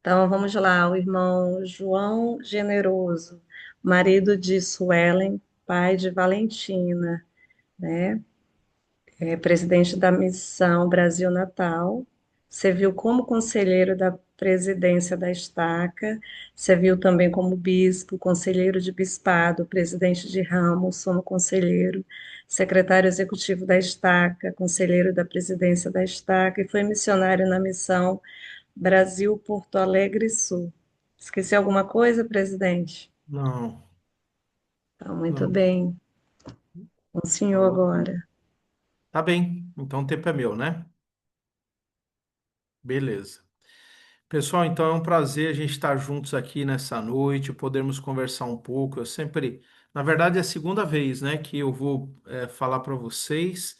Então vamos lá, o irmão João Generoso, marido de Suelen, pai de Valentina, né? Presidente da Missão Brasil Natal, serviu como conselheiro da presidência da Estaca, serviu também como bispo, conselheiro de bispado, presidente de ramo, sumo conselheiro, secretário executivo da Estaca, conselheiro da presidência da Estaca e foi missionário na Missão Brasil Porto Alegre Sul. Esqueci alguma coisa, presidente? Não, Tá muito não. bem. Com o senhor Falou. agora. Tá bem, então o tempo é meu, né? Beleza. Pessoal, então é um prazer a gente estar juntos aqui nessa noite, podermos conversar um pouco. Eu sempre, na verdade, é a segunda vez, né, que eu vou falar para vocês.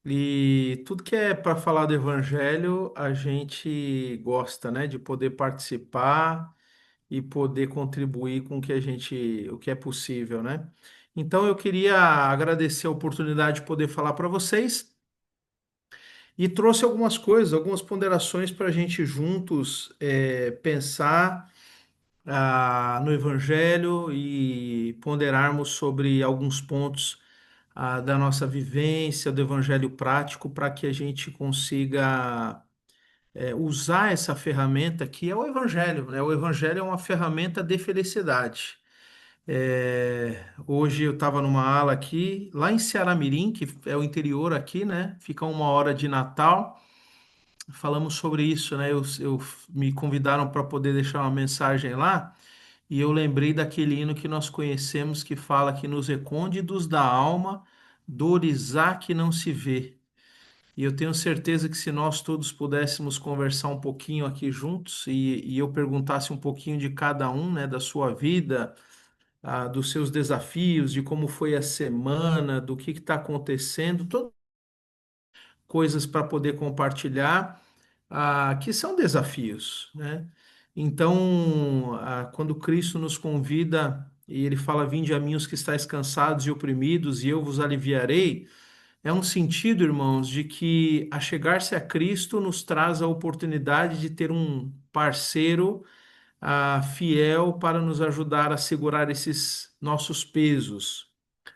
E tudo que é para falar do Evangelho, a gente gosta, né, de poder participar e poder contribuir com o que é possível, né? Então eu queria agradecer a oportunidade de poder falar para vocês e trouxe algumas coisas, algumas ponderações para a gente juntos pensar no Evangelho e ponderarmos sobre alguns pontos da nossa vivência, do Evangelho prático, para que a gente consiga usar essa ferramenta que é o Evangelho, né? O Evangelho é uma ferramenta de felicidade. Hoje eu estava numa aula aqui, lá em Ceará-Mirim, que é o interior aqui, né? Fica 1 hora de Natal. Falamos sobre isso, né? Me convidaram para poder deixar uma mensagem lá e eu lembrei daquele hino que nós conhecemos que fala que nos recônditos da alma, dores há que não se vê. E eu tenho certeza que se nós todos pudéssemos conversar um pouquinho aqui juntos e eu perguntasse um pouquinho de cada um, né, da sua vida, dos seus desafios, de como foi a semana, do que está acontecendo, todas coisas para poder compartilhar, que são desafios, né? Então, quando Cristo nos convida e ele fala: Vinde a mim os que estáis cansados e oprimidos, e eu vos aliviarei. É um sentido, irmãos, de que a chegar-se a Cristo nos traz a oportunidade de ter um parceiro fiel para nos ajudar a segurar esses nossos pesos.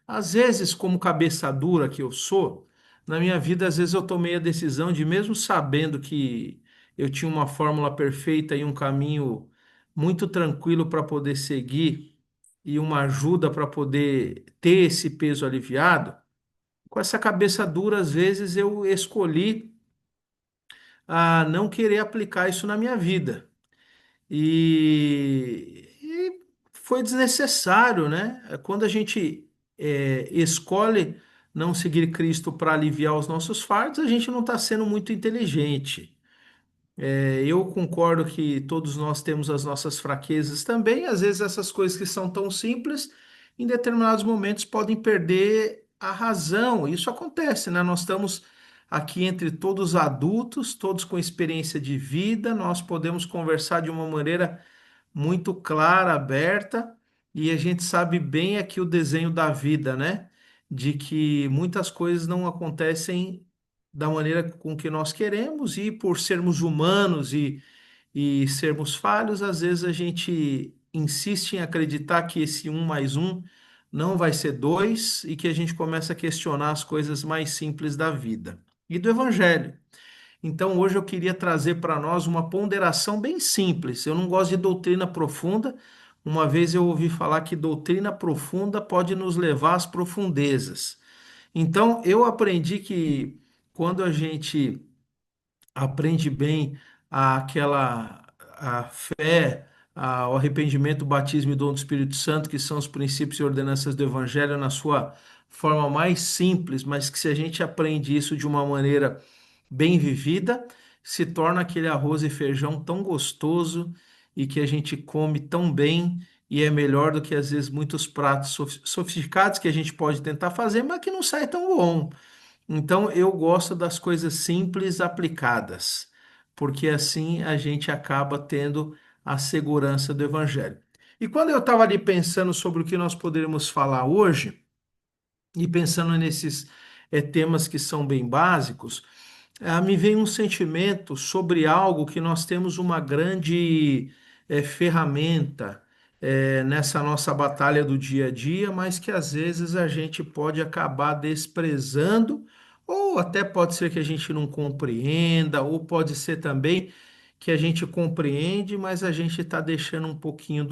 Às vezes, como cabeça dura que eu sou, na minha vida, às vezes eu tomei a decisão de, mesmo sabendo que eu tinha uma fórmula perfeita e um caminho muito tranquilo para poder seguir e uma ajuda para poder ter esse peso aliviado, com essa cabeça dura, às vezes eu escolhi não querer aplicar isso na minha vida. E foi desnecessário, né? Quando a gente escolhe não seguir Cristo para aliviar os nossos fardos, a gente não está sendo muito inteligente. Eu concordo que todos nós temos as nossas fraquezas também. Às vezes, essas coisas que são tão simples, em determinados momentos, podem perder a razão. Isso acontece, né? Nós estamos aqui entre todos adultos, todos com experiência de vida, nós podemos conversar de uma maneira muito clara, aberta, e a gente sabe bem aqui o desenho da vida, né? De que muitas coisas não acontecem da maneira com que nós queremos, e por sermos humanos e sermos falhos, às vezes a gente insiste em acreditar que esse um mais um não vai ser dois e que a gente começa a questionar as coisas mais simples da vida e do Evangelho. Então, hoje eu queria trazer para nós uma ponderação bem simples. Eu não gosto de doutrina profunda. Uma vez eu ouvi falar que doutrina profunda pode nos levar às profundezas. Então, eu aprendi que quando a gente aprende bem a fé, o arrependimento, o batismo e o dom do Espírito Santo, que são os princípios e ordenanças do Evangelho na sua forma mais simples, mas que se a gente aprende isso de uma maneira bem vivida, se torna aquele arroz e feijão tão gostoso e que a gente come tão bem e é melhor do que às vezes muitos pratos sofisticados que a gente pode tentar fazer, mas que não sai tão bom. Então, eu gosto das coisas simples aplicadas, porque assim a gente acaba tendo a segurança do Evangelho. E quando eu estava ali pensando sobre o que nós poderíamos falar hoje, e pensando nesses temas que são bem básicos, Me vem um sentimento sobre algo que nós temos uma grande ferramenta nessa nossa batalha do dia a dia, mas que às vezes a gente pode acabar desprezando, ou até pode ser que a gente não compreenda, ou pode ser também que a gente compreende, mas a gente está deixando um pouquinho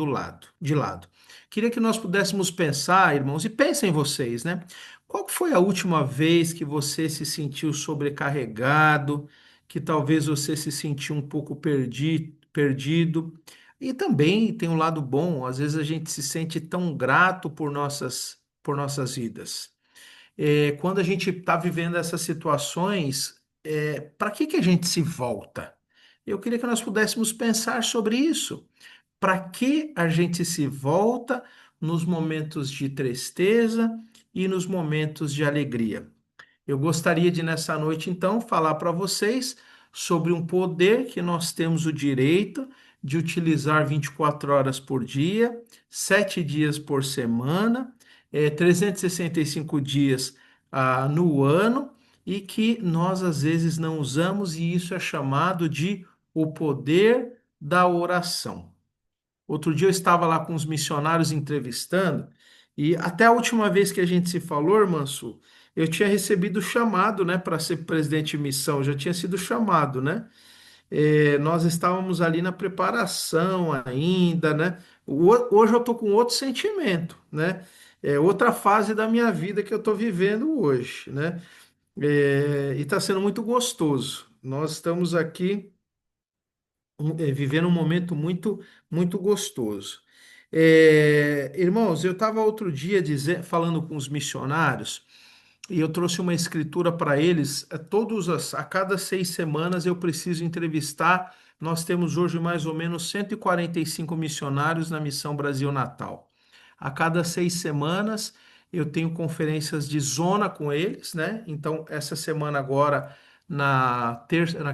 de lado. Queria que nós pudéssemos pensar, irmãos, e pensem vocês, né? Qual que foi a última vez que você se sentiu sobrecarregado, que talvez você se sentiu um pouco perdido? E também tem um lado bom, às vezes a gente se sente tão grato por nossas vidas. Quando a gente está vivendo essas situações, para que a gente se volta? Eu queria que nós pudéssemos pensar sobre isso. Para que a gente se volta nos momentos de tristeza e nos momentos de alegria? Eu gostaria de, nessa noite, então, falar para vocês sobre um poder que nós temos o direito de utilizar 24 horas por dia, 7 dias por semana, 365 dias no ano, e que nós às vezes não usamos, e isso é chamado de o poder da oração. Outro dia eu estava lá com os missionários entrevistando, e até a última vez que a gente se falou, Irmãos, eu tinha recebido o chamado, né, para ser presidente de missão, já tinha sido chamado, né? Nós estávamos ali na preparação ainda, né? Hoje eu estou com outro sentimento, né? É outra fase da minha vida que eu estou vivendo hoje, né? E está sendo muito gostoso. Nós estamos aqui vivendo um momento muito gostoso. Irmãos, eu estava outro dia falando com os missionários e eu trouxe uma escritura para eles. A cada 6 semanas eu preciso entrevistar. Nós temos hoje mais ou menos 145 missionários na Missão Brasil Natal. A cada 6 semanas eu tenho conferências de zona com eles, né? Então, essa semana agora, na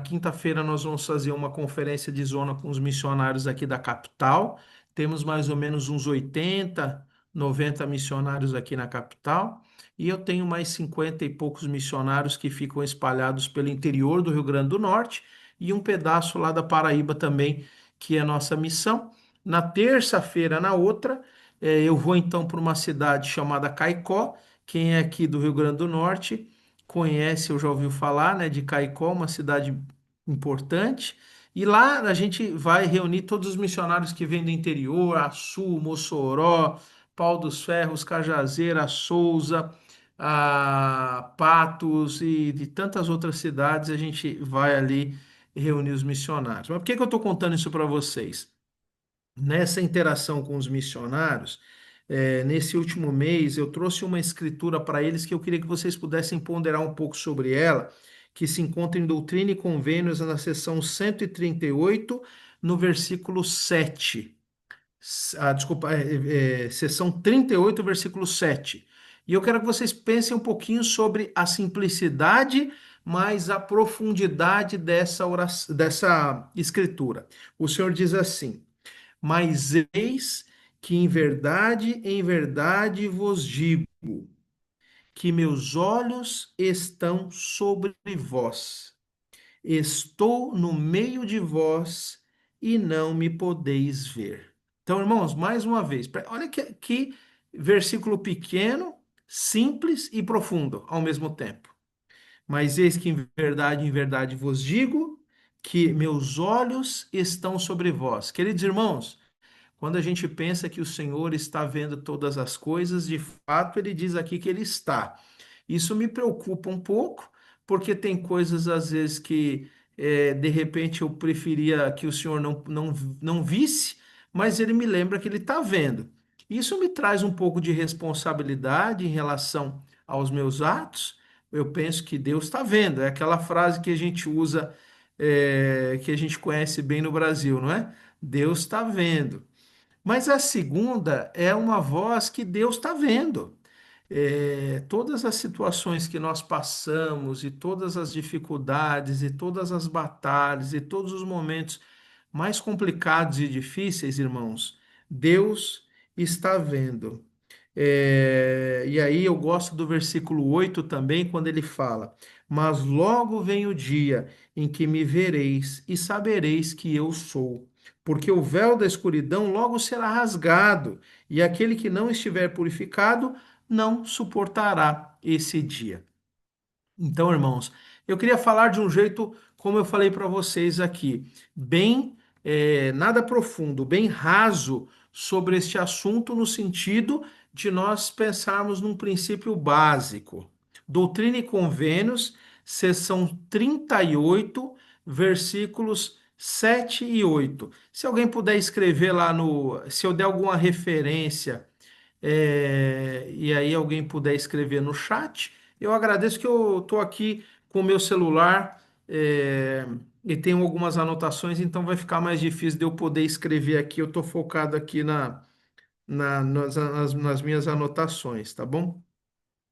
quinta-feira, nós vamos fazer uma conferência de zona com os missionários aqui da capital. Temos mais ou menos uns 80, 90 missionários aqui na capital. E eu tenho mais 50 e poucos missionários que ficam espalhados pelo interior do Rio Grande do Norte e um pedaço lá da Paraíba também, que é nossa missão. Na terça-feira, na outra, eu vou então para uma cidade chamada Caicó. Quem é aqui do Rio Grande do Norte conhece ou já ouviu falar, né, de Caicó, uma cidade importante. E lá a gente vai reunir todos os missionários que vêm do interior, Açu, Mossoró, Pau dos Ferros, Cajazeira, Souza, Patos e de tantas outras cidades. A gente vai ali reunir os missionários. Mas por que que eu estou contando isso para vocês? Nessa interação com os missionários, nesse último mês, eu trouxe uma escritura para eles que eu queria que vocês pudessem ponderar um pouco sobre ela, que se encontra em Doutrina e Convênios, na seção 138, no versículo 7. Desculpa, seção 38, versículo 7. E eu quero que vocês pensem um pouquinho sobre a simplicidade, mas a profundidade dessa escritura. O Senhor diz assim: mas eis que em verdade vos digo, que meus olhos estão sobre vós. Estou no meio de vós e não me podeis ver. Então, irmãos, mais uma vez, olha que versículo pequeno, simples e profundo ao mesmo tempo. Mas eis que em verdade vos digo, que meus olhos estão sobre vós. Queridos irmãos, quando a gente pensa que o Senhor está vendo todas as coisas, de fato, ele diz aqui que ele está. Isso me preocupa um pouco, porque tem coisas, às vezes, que de repente eu preferia que o Senhor não visse, mas ele me lembra que ele está vendo. Isso me traz um pouco de responsabilidade em relação aos meus atos. Eu penso que Deus está vendo. É aquela frase que a gente usa, que a gente conhece bem no Brasil, não é? Deus está vendo. Mas a segunda é uma voz que Deus está vendo. Todas as situações que nós passamos, e todas as dificuldades, e todas as batalhas, e todos os momentos mais complicados e difíceis, irmãos, Deus está vendo. E aí eu gosto do versículo 8 também, quando ele fala: Mas logo vem o dia em que me vereis e sabereis que eu sou. Porque o véu da escuridão logo será rasgado, e aquele que não estiver purificado não suportará esse dia. Então, irmãos, eu queria falar de um jeito, como eu falei para vocês aqui, bem, nada profundo, bem raso sobre este assunto, no sentido de nós pensarmos num princípio básico. Doutrina e Convênios, seção 38, versículos 7 e 8. Se alguém puder escrever lá no, se eu der alguma referência e aí alguém puder escrever no chat, eu agradeço que eu estou aqui com o meu celular e tenho algumas anotações, então vai ficar mais difícil de eu poder escrever aqui. Eu estou focado aqui nas minhas anotações, tá bom?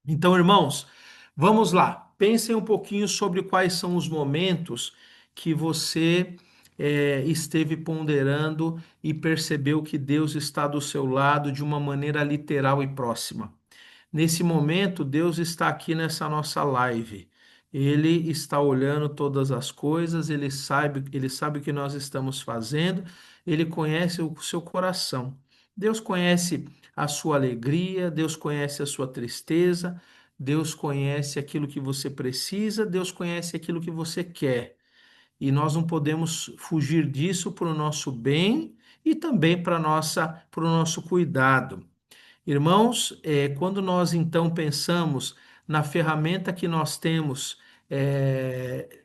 Então, irmãos, vamos lá. Pensem um pouquinho sobre quais são os momentos que você esteve ponderando e percebeu que Deus está do seu lado de uma maneira literal e próxima. Nesse momento, Deus está aqui nessa nossa live. Ele está olhando todas as coisas, ele sabe o que nós estamos fazendo, ele conhece o seu coração. Deus conhece a sua alegria, Deus conhece a sua tristeza, Deus conhece aquilo que você precisa, Deus conhece aquilo que você quer. E nós não podemos fugir disso para o nosso bem e também para o nosso cuidado. Irmãos, quando nós então pensamos na ferramenta que nós temos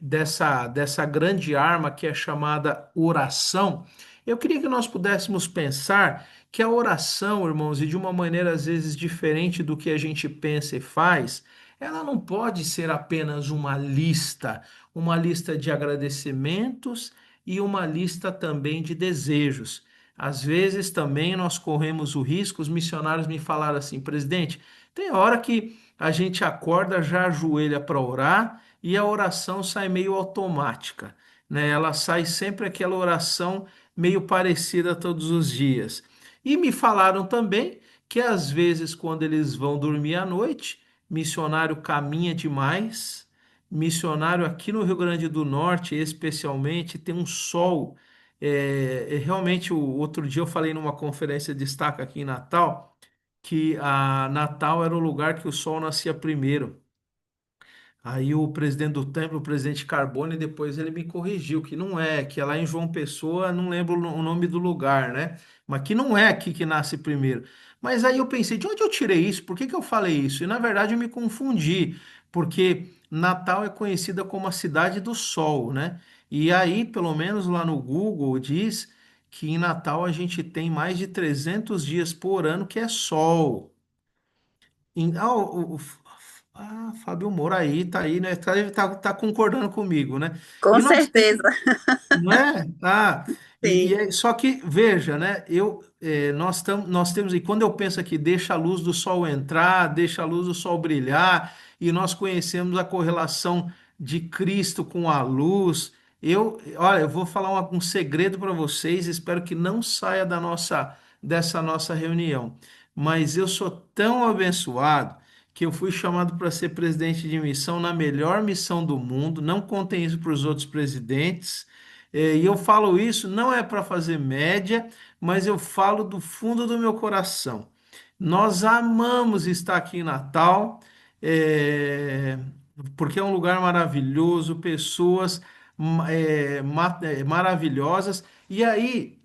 dessa grande arma que é chamada oração, eu queria que nós pudéssemos pensar que a oração, irmãos, e de uma maneira às vezes diferente do que a gente pensa e faz, ela não pode ser apenas uma lista de agradecimentos e uma lista também de desejos. Às vezes também nós corremos o risco, os missionários me falaram assim, presidente, tem hora que a gente acorda, já ajoelha para orar e a oração sai meio automática, né? Ela sai sempre aquela oração meio parecida todos os dias. E me falaram também que às vezes quando eles vão dormir à noite, missionário caminha demais, missionário aqui no Rio Grande do Norte, especialmente, tem um sol realmente, o outro dia eu falei numa conferência de destaque aqui em Natal, que a Natal era o lugar que o sol nascia primeiro. Aí o presidente do templo, o presidente Carbone, depois ele me corrigiu que não é, que é lá em João Pessoa, não lembro o nome do lugar, né? Mas que não é aqui que nasce primeiro. Mas aí eu pensei, de onde eu tirei isso? Por que que eu falei isso? E na verdade eu me confundi, porque Natal é conhecida como a cidade do sol, né? E aí, pelo menos lá no Google, diz que em Natal a gente tem mais de 300 dias por ano que é sol. Fábio Moura aí, tá aí, né? Tá concordando comigo, né? Com E nós certeza, temos, não é? sim. Só que veja, né? Nós temos, e quando eu penso aqui, deixa a luz do sol entrar, deixa a luz do sol brilhar, e nós conhecemos a correlação de Cristo com a luz. Olha, eu vou falar um segredo para vocês, espero que não saia dessa nossa reunião. Mas eu sou tão abençoado que eu fui chamado para ser presidente de missão na melhor missão do mundo. Não contem isso para os outros presidentes. E eu falo isso não é para fazer média, mas eu falo do fundo do meu coração. Nós amamos estar aqui em Natal, é, porque é um lugar maravilhoso, pessoas maravilhosas. E aí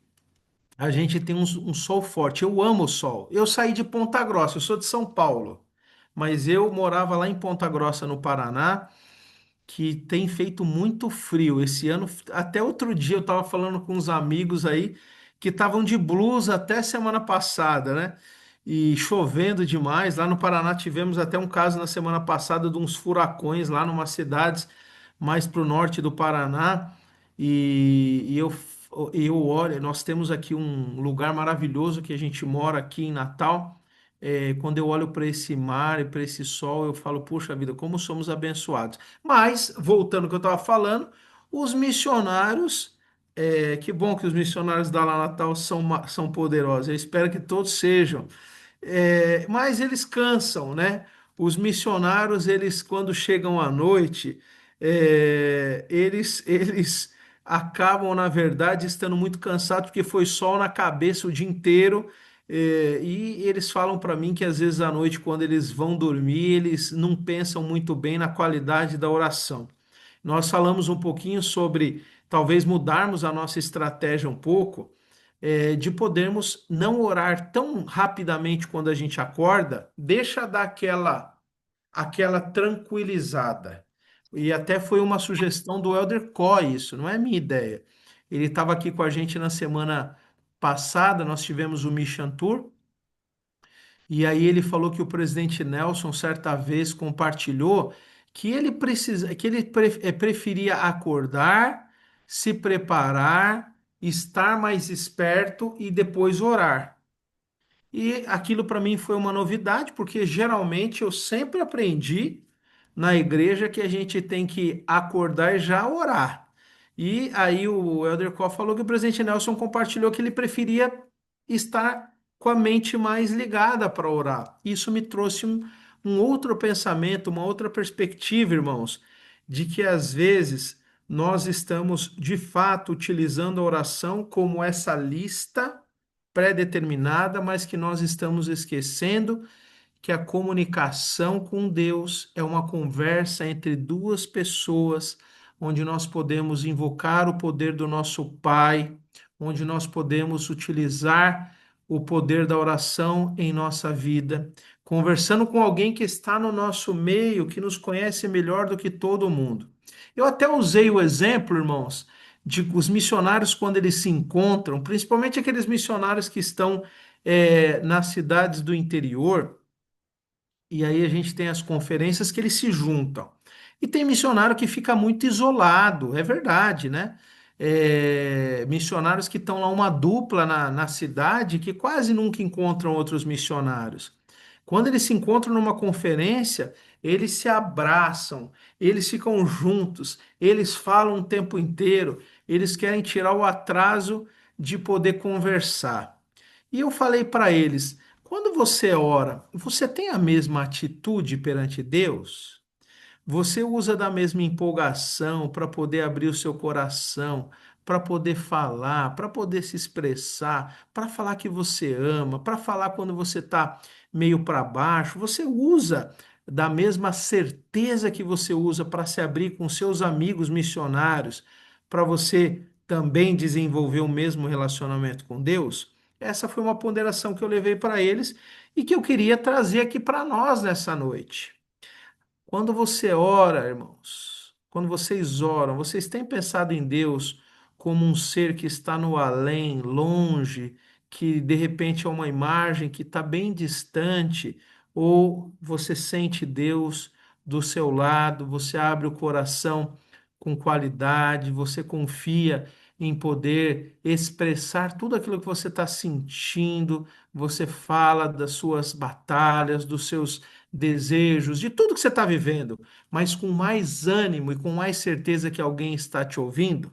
a gente tem um sol forte. Eu amo o sol. Eu saí de Ponta Grossa, eu sou de São Paulo, mas eu morava lá em Ponta Grossa, no Paraná, que tem feito muito frio. Esse ano, até outro dia, eu estava falando com uns amigos aí que estavam de blusa até semana passada, né? E chovendo demais. Lá no Paraná tivemos até um caso na semana passada de uns furacões lá numa cidades mais para o norte do Paraná. E eu olho, nós temos aqui um lugar maravilhoso que a gente mora aqui em Natal. Quando eu olho para esse mar e para esse sol, eu falo, puxa vida, como somos abençoados. Mas, voltando ao que eu estava falando, os missionários, que bom que os missionários da La Natal são poderosos. Eu espero que todos sejam. Mas eles cansam, né? Os missionários, eles quando chegam à noite, eles acabam, na verdade, estando muito cansados porque foi sol na cabeça o dia inteiro. E eles falam para mim que às vezes à noite, quando eles vão dormir, eles não pensam muito bem na qualidade da oração. Nós falamos um pouquinho sobre talvez mudarmos a nossa estratégia um pouco, de podermos não orar tão rapidamente quando a gente acorda, deixa dar aquela tranquilizada. E até foi uma sugestão do Elder Coy, isso não é minha ideia. Ele estava aqui com a gente na semana passada, nós tivemos o Mission Tour, e aí ele falou que o presidente Nelson certa vez compartilhou que ele preferia acordar, se preparar, estar mais esperto e depois orar. E aquilo para mim foi uma novidade, porque geralmente eu sempre aprendi na igreja que a gente tem que acordar e já orar. E aí o Elder Koff falou que o presidente Nelson compartilhou que ele preferia estar com a mente mais ligada para orar. Isso me trouxe um outro pensamento, uma outra perspectiva, irmãos, de que às vezes nós estamos de fato utilizando a oração como essa lista pré-determinada, mas que nós estamos esquecendo que a comunicação com Deus é uma conversa entre duas pessoas, onde nós podemos invocar o poder do nosso Pai, onde nós podemos utilizar o poder da oração em nossa vida, conversando com alguém que está no nosso meio, que nos conhece melhor do que todo mundo. Eu até usei o exemplo, irmãos, de os missionários quando eles se encontram, principalmente aqueles missionários que estão nas cidades do interior, e aí a gente tem as conferências que eles se juntam. E tem missionário que fica muito isolado, é verdade, né? Missionários que estão lá uma dupla na cidade que quase nunca encontram outros missionários. Quando eles se encontram numa conferência, eles se abraçam, eles ficam juntos, eles falam o tempo inteiro, eles querem tirar o atraso de poder conversar. E eu falei para eles: quando você ora, você tem a mesma atitude perante Deus? Você usa da mesma empolgação para poder abrir o seu coração, para poder falar, para poder se expressar, para falar que você ama, para falar quando você está meio para baixo? Você usa da mesma certeza que você usa para se abrir com seus amigos missionários, para você também desenvolver o mesmo relacionamento com Deus? Essa foi uma ponderação que eu levei para eles e que eu queria trazer aqui para nós nessa noite. Quando você ora, irmãos, quando vocês oram, vocês têm pensado em Deus como um ser que está no além, longe, que de repente é uma imagem que está bem distante, ou você sente Deus do seu lado, você abre o coração com qualidade, você confia em poder expressar tudo aquilo que você está sentindo, você fala das suas batalhas, dos seus desejos, de tudo que você está vivendo, mas com mais ânimo e com mais certeza que alguém está te ouvindo.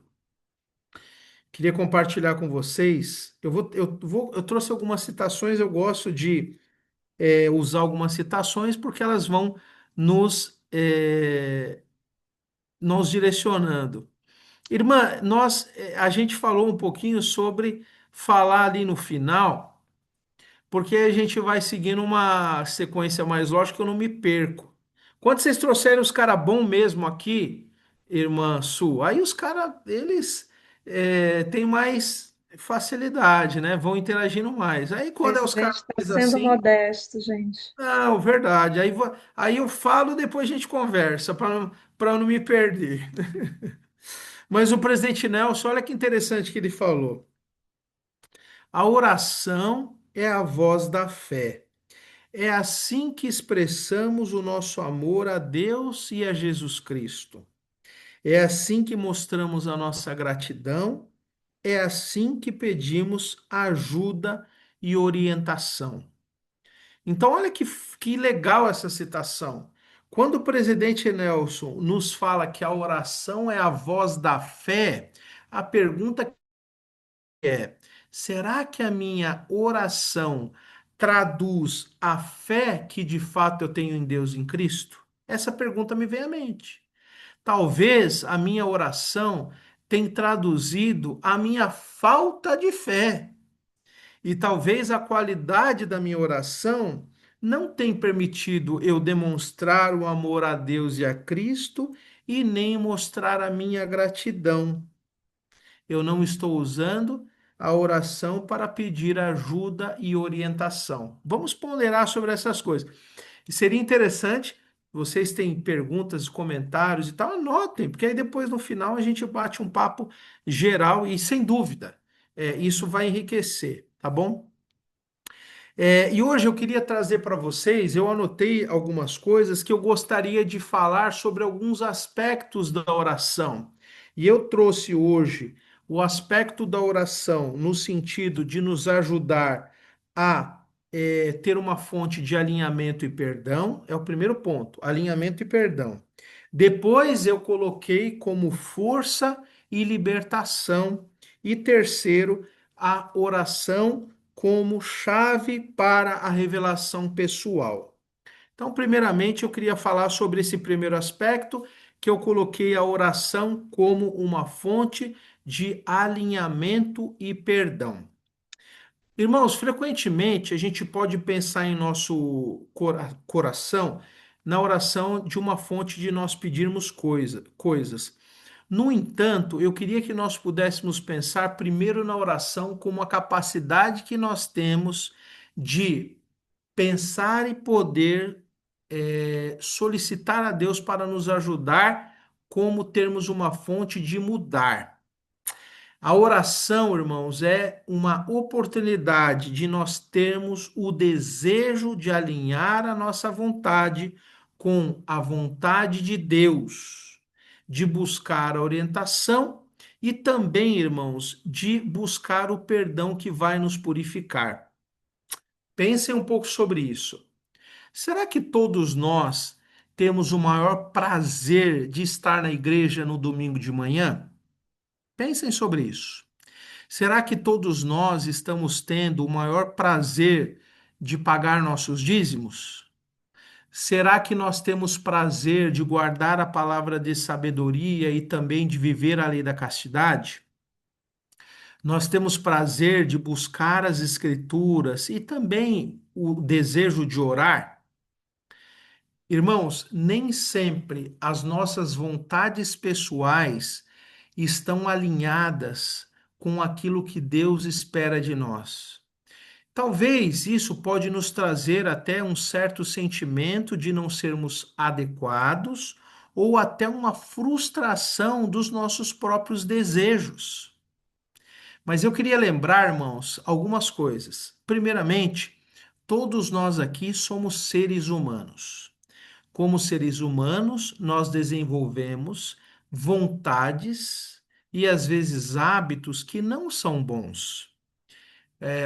Queria compartilhar com vocês. Eu trouxe algumas citações. Eu gosto de usar algumas citações porque elas vão nos direcionando. Irmã, a gente falou um pouquinho sobre falar ali no final, porque a gente vai seguindo uma sequência mais lógica, eu não me perco. Quando vocês trouxerem os caras bons mesmo aqui, irmã Su, aí os caras, eles têm mais facilidade, né? Vão interagindo mais. Aí O quando é os presidente caras está mais sendo assim, modesto, gente. não, verdade. Aí eu falo, depois a gente conversa, para não me perder. Mas o presidente Nelson, olha que interessante que ele falou. A oração é a voz da fé. É assim que expressamos o nosso amor a Deus e a Jesus Cristo. É assim que mostramos a nossa gratidão. É assim que pedimos ajuda e orientação. Então, olha que legal essa citação. Quando o presidente Nelson nos fala que a oração é a voz da fé, a pergunta é: será que a minha oração traduz a fé que de fato eu tenho em Deus em Cristo? Essa pergunta me vem à mente. Talvez a minha oração tenha traduzido a minha falta de fé. E talvez a qualidade da minha oração não tenha permitido eu demonstrar o amor a Deus e a Cristo e nem mostrar a minha gratidão. Eu não estou usando a oração para pedir ajuda e orientação. Vamos ponderar sobre essas coisas. E seria interessante, vocês têm perguntas, comentários e tal, anotem, porque aí depois no final a gente bate um papo geral e sem dúvida, isso vai enriquecer, tá bom? E hoje eu queria trazer para vocês, eu anotei algumas coisas que eu gostaria de falar sobre alguns aspectos da oração. E eu trouxe hoje o aspecto da oração no sentido de nos ajudar a ter uma fonte de alinhamento e perdão, é o primeiro ponto, alinhamento e perdão. Depois eu coloquei como força e libertação. E terceiro, a oração como chave para a revelação pessoal. Então, primeiramente, eu queria falar sobre esse primeiro aspecto, que eu coloquei a oração como uma fonte de alinhamento e perdão. Irmãos, frequentemente a gente pode pensar em nosso coração na oração de uma fonte de nós pedirmos coisas. No entanto, eu queria que nós pudéssemos pensar primeiro na oração como a capacidade que nós temos de pensar e poder solicitar a Deus para nos ajudar, como termos uma fonte de mudar. A oração, irmãos, é uma oportunidade de nós termos o desejo de alinhar a nossa vontade com a vontade de Deus, de buscar a orientação e também, irmãos, de buscar o perdão que vai nos purificar. Pensem um pouco sobre isso. Será que todos nós temos o maior prazer de estar na igreja no domingo de manhã? Pensem sobre isso. Será que todos nós estamos tendo o maior prazer de pagar nossos dízimos? Será que nós temos prazer de guardar a palavra de sabedoria e também de viver a lei da castidade? Nós temos prazer de buscar as escrituras e também o desejo de orar? Irmãos, nem sempre as nossas vontades pessoais estão alinhadas com aquilo que Deus espera de nós. Talvez isso pode nos trazer até um certo sentimento de não sermos adequados ou até uma frustração dos nossos próprios desejos. Mas eu queria lembrar, irmãos, algumas coisas. Primeiramente, todos nós aqui somos seres humanos. Como seres humanos, nós desenvolvemos vontades e às vezes hábitos que não são bons.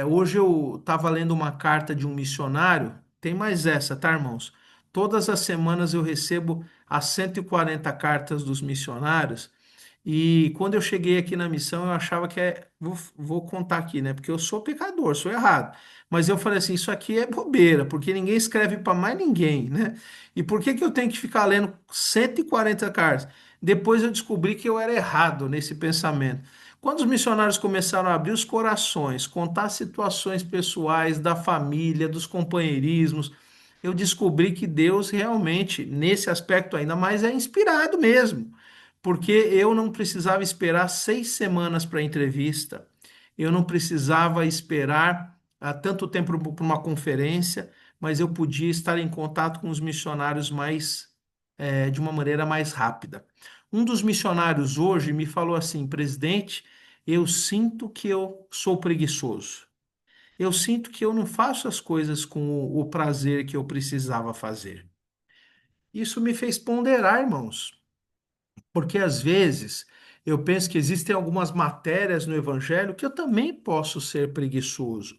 Hoje eu estava lendo uma carta de um missionário, tem mais essa, tá, irmãos? Todas as semanas eu recebo as 140 cartas dos missionários e quando eu cheguei aqui na missão, eu achava que vou contar aqui, né? Porque eu sou pecador, sou errado. Mas eu falei assim, isso aqui é bobeira, porque ninguém escreve para mais ninguém, né? E por que que eu tenho que ficar lendo 140 cartas? Depois eu descobri que eu era errado nesse pensamento. Quando os missionários começaram a abrir os corações, contar situações pessoais da família, dos companheirismos, eu descobri que Deus realmente, nesse aspecto ainda mais, é inspirado mesmo porque eu não precisava esperar 6 semanas para a entrevista, eu não precisava esperar tanto tempo para uma conferência, mas eu podia estar em contato com os missionários de uma maneira mais rápida. Um dos missionários hoje me falou assim, presidente, eu sinto que eu sou preguiçoso. Eu sinto que eu não faço as coisas com o prazer que eu precisava fazer. Isso me fez ponderar, irmãos. Porque às vezes eu penso que existem algumas matérias no Evangelho que eu também posso ser preguiçoso.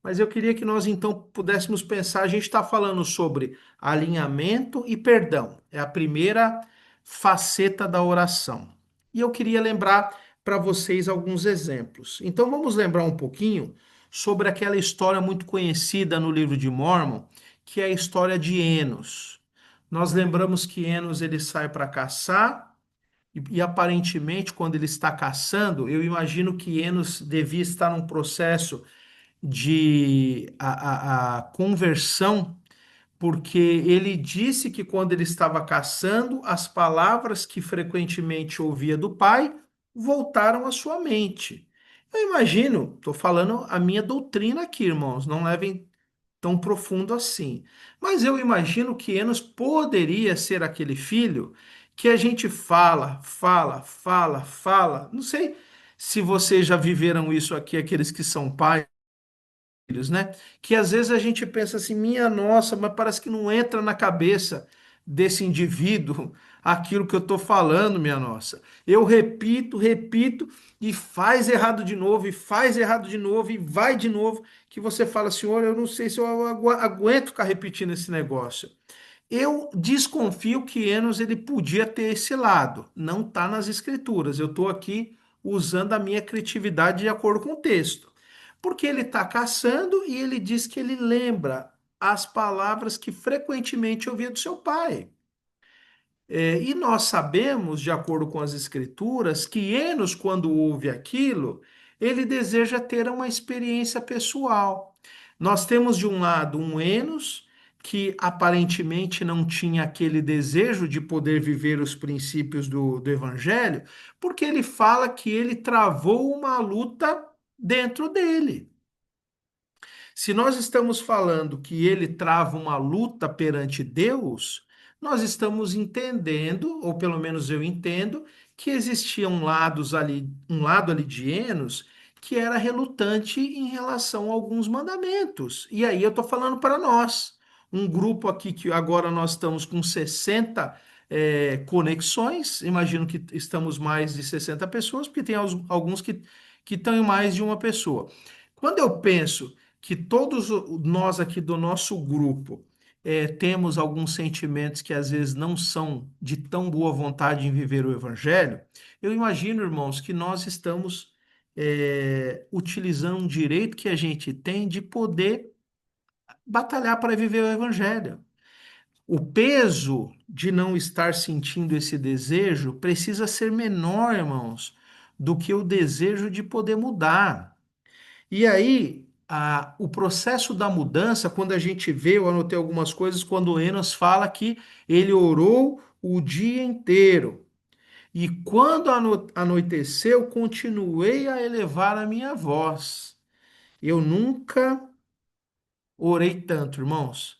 Mas eu queria que nós então pudéssemos pensar, a gente está falando sobre alinhamento e perdão. É a primeira faceta da oração. E eu queria lembrar para vocês alguns exemplos. Então vamos lembrar um pouquinho sobre aquela história muito conhecida no livro de Mórmon, que é a história de Enos. Nós lembramos que Enos ele sai para caçar e aparentemente quando ele está caçando, eu imagino que Enos devia estar num processo de a conversão, porque ele disse que quando ele estava caçando, as palavras que frequentemente ouvia do pai voltaram à sua mente. Eu imagino, estou falando a minha doutrina aqui, irmãos, não levem tão profundo assim. Mas eu imagino que Enos poderia ser aquele filho que a gente fala, fala, fala, fala. Não sei se vocês já viveram isso aqui, aqueles que são pais filhos, né? Que às vezes a gente pensa assim, minha nossa, mas parece que não entra na cabeça desse indivíduo aquilo que eu estou falando, minha nossa. Eu repito, repito e faz errado de novo, e faz errado de novo, e vai de novo, que você fala, senhor, eu não sei se eu aguento ficar repetindo esse negócio. Eu desconfio que Enos ele podia ter esse lado, não está nas escrituras. Eu estou aqui usando a minha criatividade de acordo com o texto. Porque ele está caçando e ele diz que ele lembra as palavras que frequentemente ouvia do seu pai. E nós sabemos, de acordo com as escrituras, que Enos, quando ouve aquilo, ele deseja ter uma experiência pessoal. Nós temos, de um lado, um Enos que aparentemente não tinha aquele desejo de poder viver os princípios do Evangelho, porque ele fala que ele travou uma luta dentro dele. Se nós estamos falando que ele trava uma luta perante Deus, nós estamos entendendo, ou pelo menos eu entendo, que existia um lado ali de Enos que era relutante em relação a alguns mandamentos. E aí eu estou falando para nós, um grupo aqui que agora nós estamos com 60 conexões, imagino que estamos mais de 60 pessoas, porque tem alguns que estão em mais de uma pessoa. Quando eu penso que todos nós aqui do nosso grupo temos alguns sentimentos que às vezes não são de tão boa vontade em viver o Evangelho, eu imagino, irmãos, que nós estamos utilizando um direito que a gente tem de poder batalhar para viver o Evangelho. O peso de não estar sentindo esse desejo precisa ser menor, irmãos, do que o desejo de poder mudar. E aí, o processo da mudança, quando a gente vê, eu anotei algumas coisas, quando o Enos fala que ele orou o dia inteiro. E quando anoiteceu, continuei a elevar a minha voz. Eu nunca orei tanto, irmãos.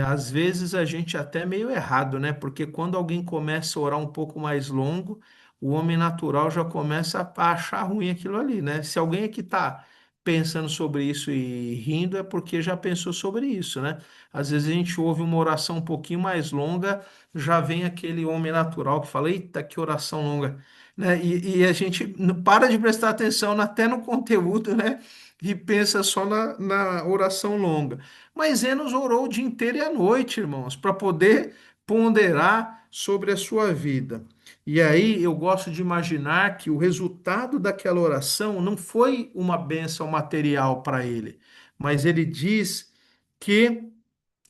Às vezes a gente até meio errado, né? Porque quando alguém começa a orar um pouco mais longo, o homem natural já começa a achar ruim aquilo ali, né? Se alguém aqui está pensando sobre isso e rindo, é porque já pensou sobre isso, né? Às vezes a gente ouve uma oração um pouquinho mais longa, já vem aquele homem natural que fala, eita, que oração longa, né? E a gente não para de prestar atenção até no conteúdo, né? E pensa só na oração longa. Mas Enos orou o dia inteiro e a noite, irmãos, para poder ponderar sobre a sua vida. E aí eu gosto de imaginar que o resultado daquela oração não foi uma bênção material para ele, mas ele diz que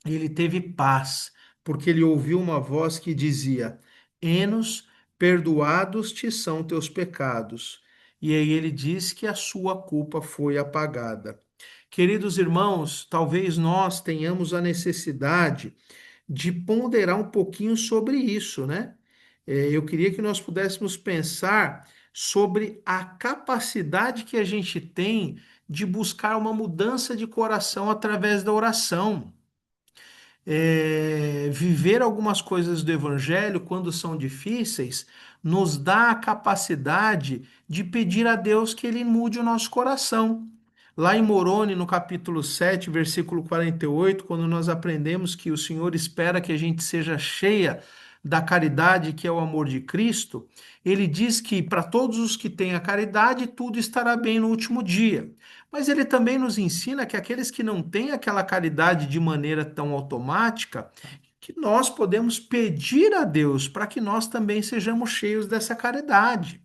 ele teve paz, porque ele ouviu uma voz que dizia: Enos, perdoados te são teus pecados. E aí ele diz que a sua culpa foi apagada. Queridos irmãos, talvez nós tenhamos a necessidade de ponderar um pouquinho sobre isso, né? Eu queria que nós pudéssemos pensar sobre a capacidade que a gente tem de buscar uma mudança de coração através da oração. Viver algumas coisas do Evangelho, quando são difíceis, nos dá a capacidade de pedir a Deus que Ele mude o nosso coração. Lá em Moroni, no capítulo 7, versículo 48, quando nós aprendemos que o Senhor espera que a gente seja cheia da caridade, que é o amor de Cristo, ele diz que para todos os que têm a caridade, tudo estará bem no último dia. Mas ele também nos ensina que aqueles que não têm aquela caridade de maneira tão automática, que nós podemos pedir a Deus para que nós também sejamos cheios dessa caridade.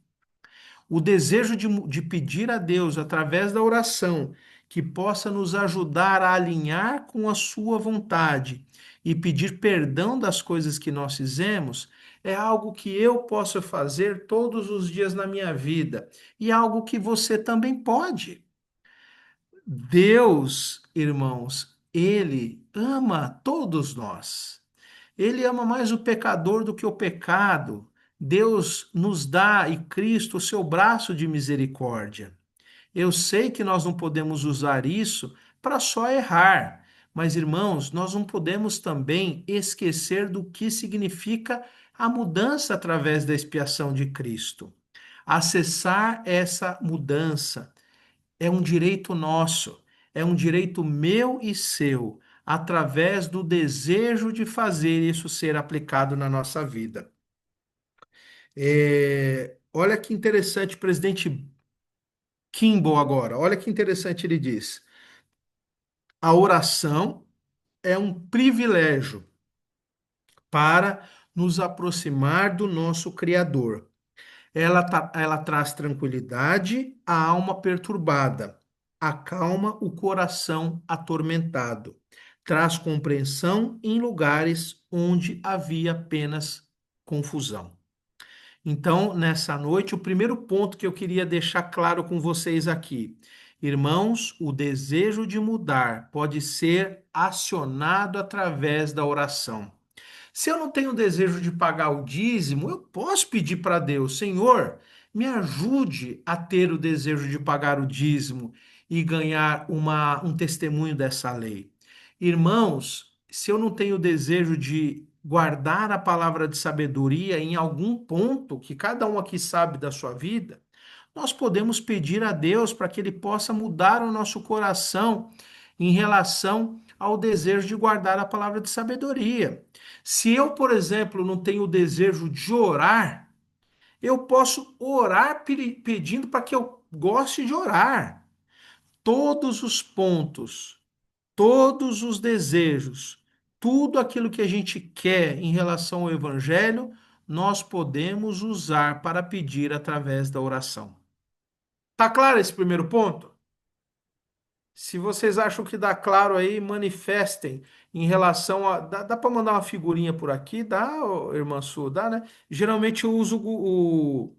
O desejo de pedir a Deus através da oração que possa nos ajudar a alinhar com a Sua vontade e pedir perdão das coisas que nós fizemos, é algo que eu posso fazer todos os dias na minha vida e algo que você também pode. Deus, irmãos, Ele ama todos nós. Ele ama mais o pecador do que o pecado. Deus nos dá, e Cristo, o seu braço de misericórdia. Eu sei que nós não podemos usar isso para só errar, mas, irmãos, nós não podemos também esquecer do que significa a mudança através da expiação de Cristo. Acessar essa mudança é um direito nosso, é um direito meu e seu, através do desejo de fazer isso ser aplicado na nossa vida. Olha que interessante, o presidente Kimball agora, olha que interessante ele diz. A oração é um privilégio para nos aproximar do nosso Criador. Ela traz tranquilidade à alma perturbada, acalma o coração atormentado, traz compreensão em lugares onde havia apenas confusão. Então, nessa noite, o primeiro ponto que eu queria deixar claro com vocês aqui, irmãos, o desejo de mudar pode ser acionado através da oração. Se eu não tenho desejo de pagar o dízimo, eu posso pedir para Deus, Senhor, me ajude a ter o desejo de pagar o dízimo e ganhar um testemunho dessa lei. Irmãos, se eu não tenho desejo de guardar a palavra de sabedoria em algum ponto que cada um aqui sabe da sua vida, nós podemos pedir a Deus para que Ele possa mudar o nosso coração em relação ao desejo de guardar a palavra de sabedoria. Se eu, por exemplo, não tenho o desejo de orar, eu posso orar pedindo para que eu goste de orar. Todos os pontos, todos os desejos, tudo aquilo que a gente quer em relação ao evangelho, nós podemos usar para pedir através da oração. Tá claro esse primeiro ponto? Se vocês acham que dá claro aí, manifestem em relação a. Dá para mandar uma figurinha por aqui? Dá, ô, irmã Su? Dá, né? Geralmente eu uso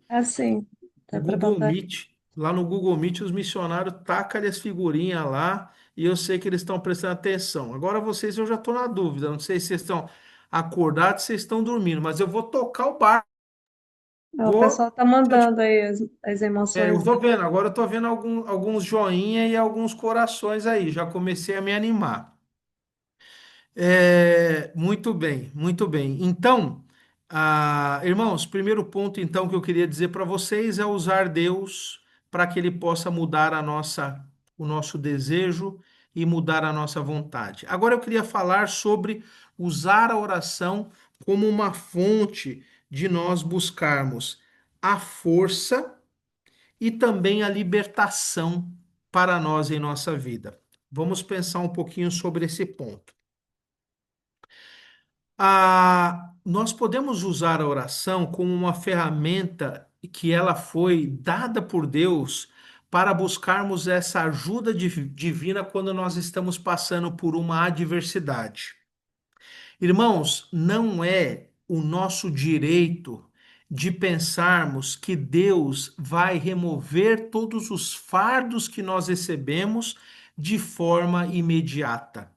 Assim, o dá para Google botar. Meet. Lá no Google Meet, os missionários tacam ali as figurinhas lá e eu sei que eles estão prestando atenção. Agora vocês, eu já estou na dúvida. Não sei se vocês estão acordados, se vocês estão dormindo, mas eu vou tocar o barco. O pessoal tá mandando aí as Eu emoções. estou vendo, agora eu estou vendo alguns joinha e alguns corações aí. Já comecei a me animar. Muito bem, muito bem. Então, irmãos, primeiro ponto então que eu queria dizer para vocês é usar Deus para que Ele possa mudar o nosso desejo e mudar a nossa vontade. Agora eu queria falar sobre usar a oração como uma fonte de nós buscarmos a força e também a libertação para nós em nossa vida. Vamos pensar um pouquinho sobre esse ponto. Nós podemos usar a oração como uma ferramenta que ela foi dada por Deus para buscarmos essa ajuda divina quando nós estamos passando por uma adversidade. Irmãos, não é o nosso direito de pensarmos que Deus vai remover todos os fardos que nós recebemos de forma imediata.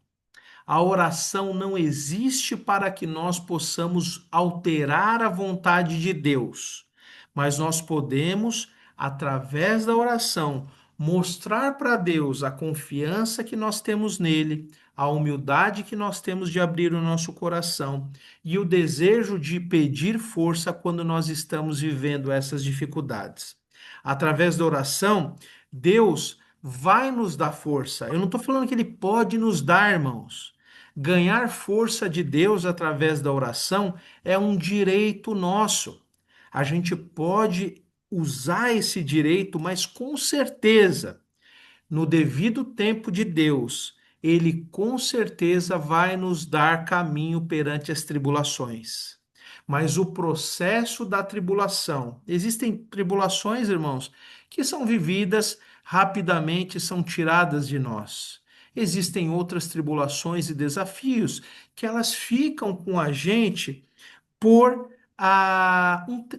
A oração não existe para que nós possamos alterar a vontade de Deus, mas nós podemos, através da oração, mostrar para Deus a confiança que nós temos nele, a humildade que nós temos de abrir o nosso coração e o desejo de pedir força quando nós estamos vivendo essas dificuldades. Através da oração, Deus vai nos dar força. Eu não estou falando que ele pode nos dar, irmãos. Ganhar força de Deus através da oração é um direito nosso. A gente pode usar esse direito, mas com certeza, no devido tempo de Deus, ele com certeza vai nos dar caminho perante as tribulações. Mas o processo da tribulação, existem tribulações, irmãos, que são vividas rapidamente são tiradas de nós. Existem outras tribulações e desafios que elas ficam com a gente por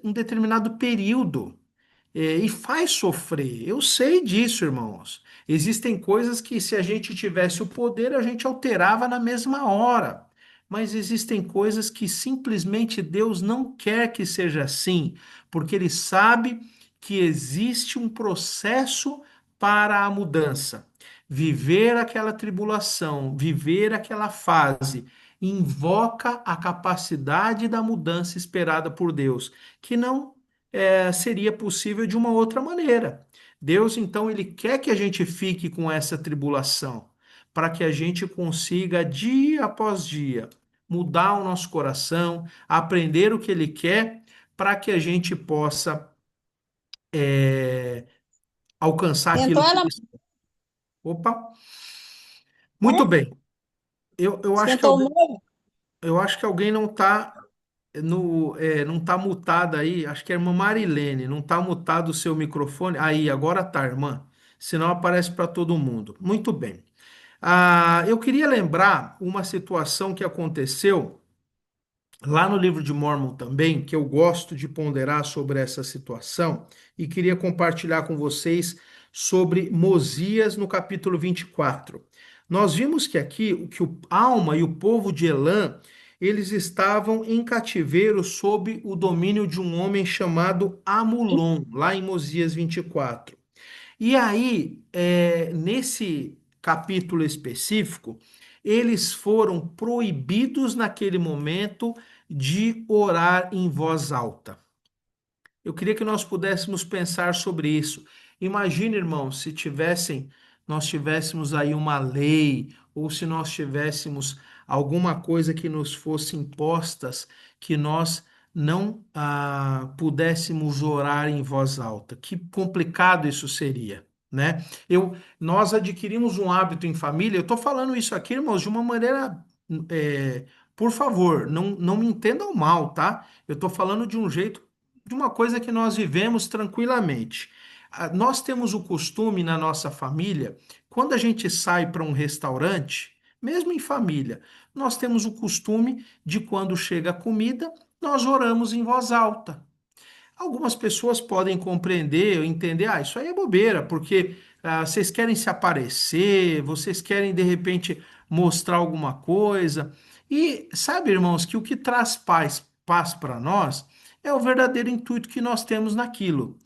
um determinado período e faz sofrer. Eu sei disso, irmãos. Existem coisas que, se a gente tivesse o poder, a gente alterava na mesma hora. Mas existem coisas que simplesmente Deus não quer que seja assim, porque Ele sabe que existe um processo para a mudança. Viver aquela tribulação, viver aquela fase, invoca a capacidade da mudança esperada por Deus, que não seria possível de uma outra maneira. Deus, então, ele quer que a gente fique com essa tribulação, para que a gente consiga, dia após dia, mudar o nosso coração, aprender o que ele quer, para que a gente possa é, alcançar Então aquilo que ela, ele. Opa! Muito né? bem. Eu acho que Esquentou o alguém, molho. eu acho que alguém não está no, não tá mutada aí, acho que é a irmã Marilene, não tá mutado o seu microfone. Aí, agora tá, irmã. Senão aparece para todo mundo. Muito bem. Eu queria lembrar uma situação que aconteceu lá no livro de Mórmon também, que eu gosto de ponderar sobre essa situação e queria compartilhar com vocês sobre Mosias no capítulo 24. Nós vimos que aqui que o Alma e o povo de Elã, eles estavam em cativeiro sob o domínio de um homem chamado Amulon, lá em Mosias 24. E aí, nesse capítulo específico, eles foram proibidos naquele momento de orar em voz alta. Eu queria que nós pudéssemos pensar sobre isso. Imagine, irmão, se nós tivéssemos aí uma lei, ou se nós tivéssemos alguma coisa que nos fosse impostas, que nós não pudéssemos orar em voz alta. Que complicado isso seria, né? Nós adquirimos um hábito em família. Eu estou falando isso aqui, irmãos, de uma maneira, é, por favor, não me entendam mal, tá? Eu estou falando de um jeito de uma coisa que nós vivemos tranquilamente. Nós temos o costume na nossa família, quando a gente sai para um restaurante, mesmo em família, nós temos o costume de quando chega a comida, nós oramos em voz alta. Algumas pessoas podem compreender, entender, isso aí é bobeira, porque vocês querem se aparecer, vocês querem de repente mostrar alguma coisa. E sabe, irmãos, que o que traz paz para nós é o verdadeiro intuito que nós temos naquilo.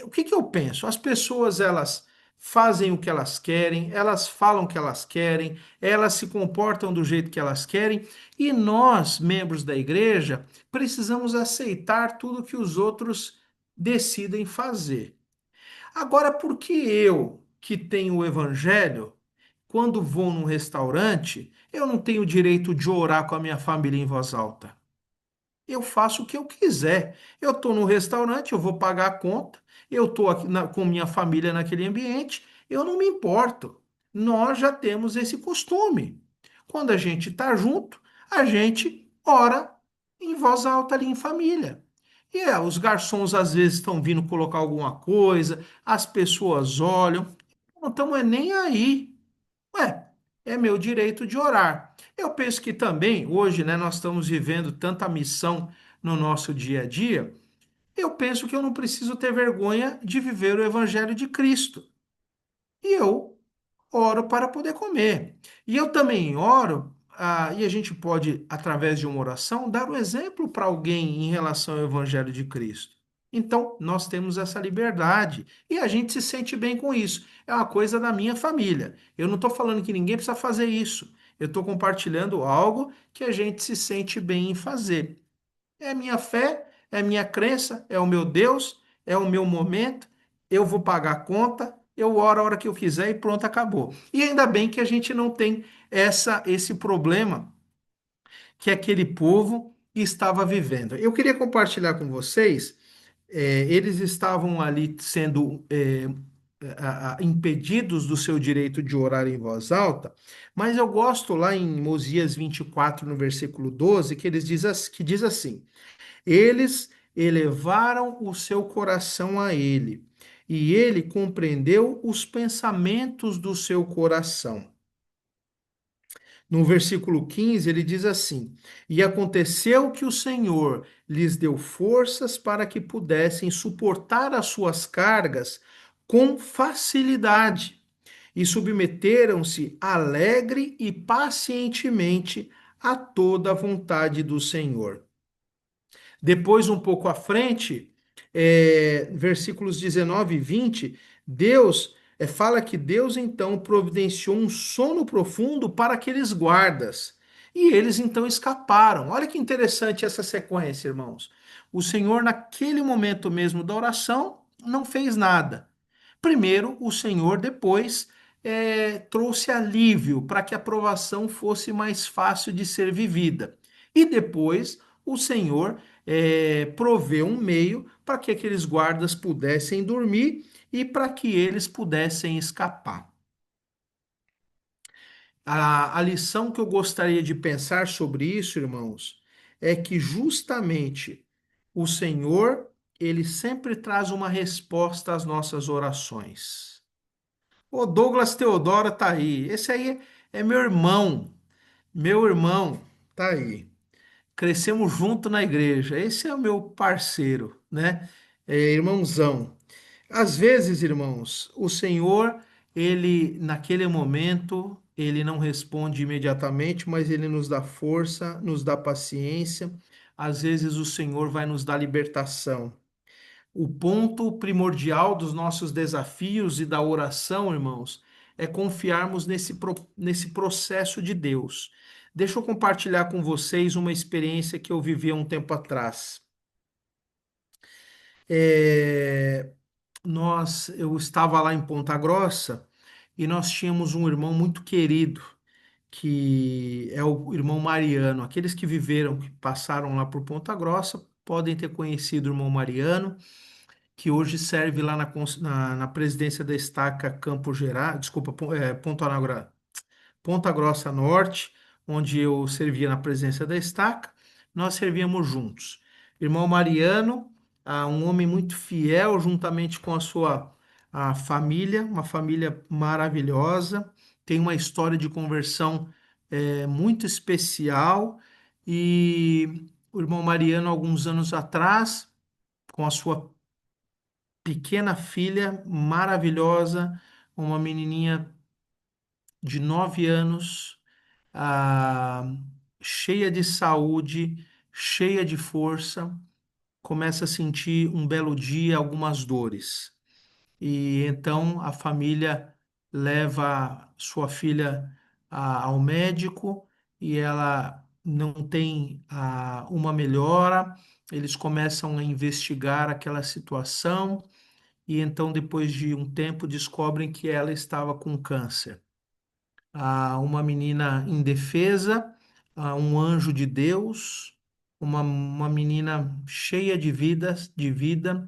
O que que eu penso? As pessoas, elas fazem o que elas querem, elas falam o que elas querem, elas se comportam do jeito que elas querem, e nós, membros da igreja, precisamos aceitar tudo que os outros decidem fazer. Agora, por que eu, que tenho o evangelho, quando vou num restaurante, eu não tenho o direito de orar com a minha família em voz alta? Eu faço o que eu quiser. Eu estou no restaurante, eu vou pagar a conta, eu estou com minha família naquele ambiente, eu não me importo. Nós já temos esse costume. Quando a gente está junto, a gente ora em voz alta ali em família. E os garçons às vezes estão vindo colocar alguma coisa, as pessoas olham, não estamos nem aí. Ué, é meu direito de orar. Eu penso que também, hoje, né, nós estamos vivendo tanta missão no nosso dia a dia, eu penso que eu não preciso ter vergonha de viver o Evangelho de Cristo. E eu oro para poder comer. E eu também oro, e a gente pode, através de uma oração, dar o exemplo para alguém em relação ao Evangelho de Cristo. Então, nós temos essa liberdade e a gente se sente bem com isso. É uma coisa da minha família. Eu não estou falando que ninguém precisa fazer isso. Eu estou compartilhando algo que a gente se sente bem em fazer. É minha fé, é minha crença, é o meu Deus, é o meu momento. Eu vou pagar a conta, eu oro a hora que eu quiser e pronto, acabou. E ainda bem que a gente não tem esse problema que aquele povo estava vivendo. Eu queria compartilhar com vocês, eles estavam ali sendo impedidos do seu direito de orar em voz alta, mas eu gosto lá em Mosias 24, no versículo 12, que diz assim: eles elevaram o seu coração a ele e ele compreendeu os pensamentos do seu coração. No versículo 15, ele diz assim: E aconteceu que o Senhor lhes deu forças para que pudessem suportar as suas cargas com facilidade, e submeteram-se alegre e pacientemente a toda a vontade do Senhor. Depois, um pouco à frente, versículos 19 e 20, Deus fala que Deus então providenciou um sono profundo para aqueles guardas. E eles então escaparam. Olha que interessante essa sequência, irmãos. O Senhor, naquele momento mesmo da oração, não fez nada. Primeiro, o Senhor depois trouxe alívio para que a provação fosse mais fácil de ser vivida. E depois, o Senhor proveu um meio para que aqueles guardas pudessem dormir e para que eles pudessem escapar. A lição que eu gostaria de pensar sobre isso, irmãos, é que justamente o Senhor, ele sempre traz uma resposta às nossas orações. O Douglas Teodoro tá aí. Esse aí é meu irmão. Meu irmão tá aí. Crescemos junto na igreja. Esse é o meu parceiro, né? Irmãozão. Às vezes, irmãos, o Senhor, ele, naquele momento, ele não responde imediatamente, mas ele nos dá força, nos dá paciência. Às vezes, o Senhor vai nos dar libertação. O ponto primordial dos nossos desafios e da oração, irmãos, é confiarmos nesse processo de Deus. Deixa eu compartilhar com vocês uma experiência que eu vivi há um tempo atrás. É, eu estava lá em Ponta Grossa e nós tínhamos um irmão muito querido, que é o irmão Mariano. Aqueles que viveram, que passaram lá por Ponta Grossa, podem ter conhecido o irmão Mariano, que hoje serve lá na presidência da Estaca Campo Geral, desculpa, Ponta Grossa Norte, onde eu servia na presidência da Estaca, nós servíamos juntos. Irmão Mariano, um homem muito fiel, juntamente com a família, uma família maravilhosa, tem uma história de conversão muito especial, e o irmão Mariano, alguns anos atrás, com a sua pequena filha maravilhosa, uma menininha de 9 anos, ah, cheia de saúde, cheia de força, começa a sentir um belo dia algumas dores. E então a família leva sua filha ao médico e ela não tem uma melhora. Eles começam a investigar aquela situação e então, depois de um tempo, descobrem que ela estava com câncer. Uma menina indefesa, um anjo de Deus, uma menina cheia de vida,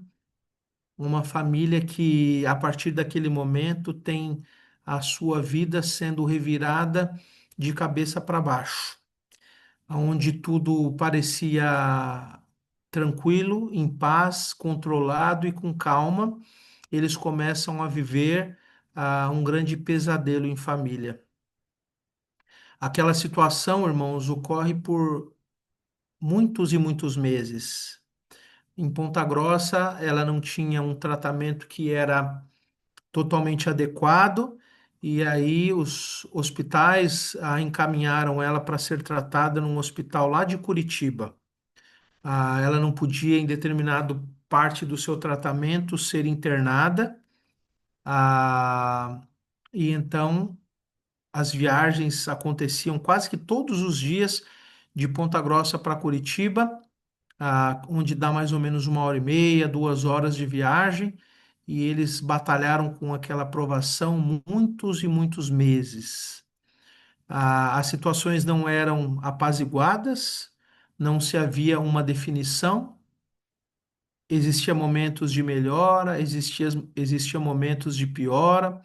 uma família que, a partir daquele momento, tem a sua vida sendo revirada de cabeça para baixo, onde tudo parecia tranquilo, em paz, controlado e com calma, eles começam a viver um grande pesadelo em família. Aquela situação, irmãos, ocorre por muitos e muitos meses. Em Ponta Grossa, ela não tinha um tratamento que era totalmente adequado, e aí os hospitais encaminharam ela para ser tratada num hospital lá de Curitiba. Ela não podia, em determinado parte do seu tratamento, ser internada, ah, e então as viagens aconteciam quase que todos os dias de Ponta Grossa para Curitiba, onde dá mais ou menos 1 hora e meia, 2 horas de viagem, e eles batalharam com aquela aprovação muitos e muitos meses. As situações não eram apaziguadas, não se havia uma definição. Existia momentos de melhora, existia momentos de piora.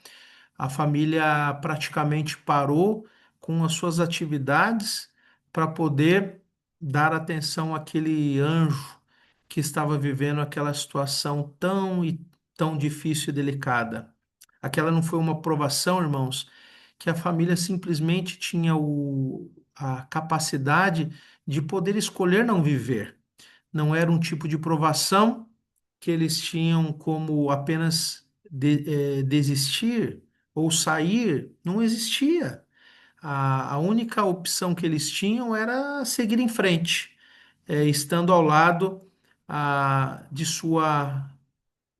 A família praticamente parou com as suas atividades para poder dar atenção àquele anjo que estava vivendo aquela situação tão tão difícil e delicada. Aquela não foi uma provação, irmãos, que a família simplesmente tinha a capacidade de poder escolher não viver. Não era um tipo de provação que eles tinham como apenas desistir ou sair, não existia. A única opção que eles tinham era seguir em frente, estando ao lado de sua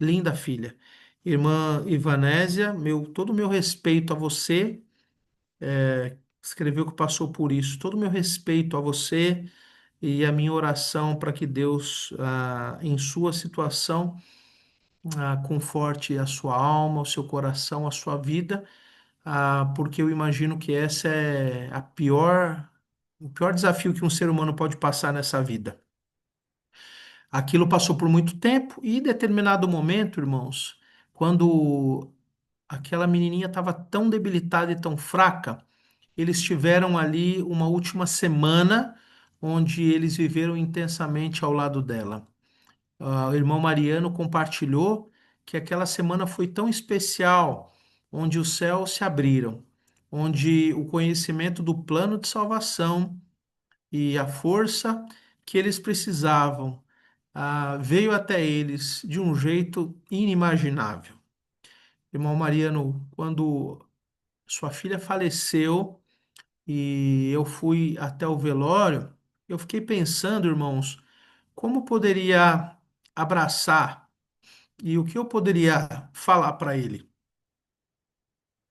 linda filha. Irmã Ivanésia, todo o meu respeito a você, escreveu que passou por isso, todo o meu respeito a você e a minha oração para que Deus, em sua situação, conforte a sua alma, o seu coração, a sua vida, porque eu imagino que essa é o pior desafio que um ser humano pode passar nessa vida. Aquilo passou por muito tempo e, em determinado momento, irmãos, quando aquela menininha estava tão debilitada e tão fraca, eles tiveram ali uma última semana onde eles viveram intensamente ao lado dela. O irmão Mariano compartilhou que aquela semana foi tão especial, onde os céus se abriram, onde o conhecimento do plano de salvação e a força que eles precisavam veio até eles de um jeito inimaginável. Irmão Mariano, quando sua filha faleceu e eu fui até o velório, eu fiquei pensando, irmãos, como poderia abraçar e o que eu poderia falar para ele.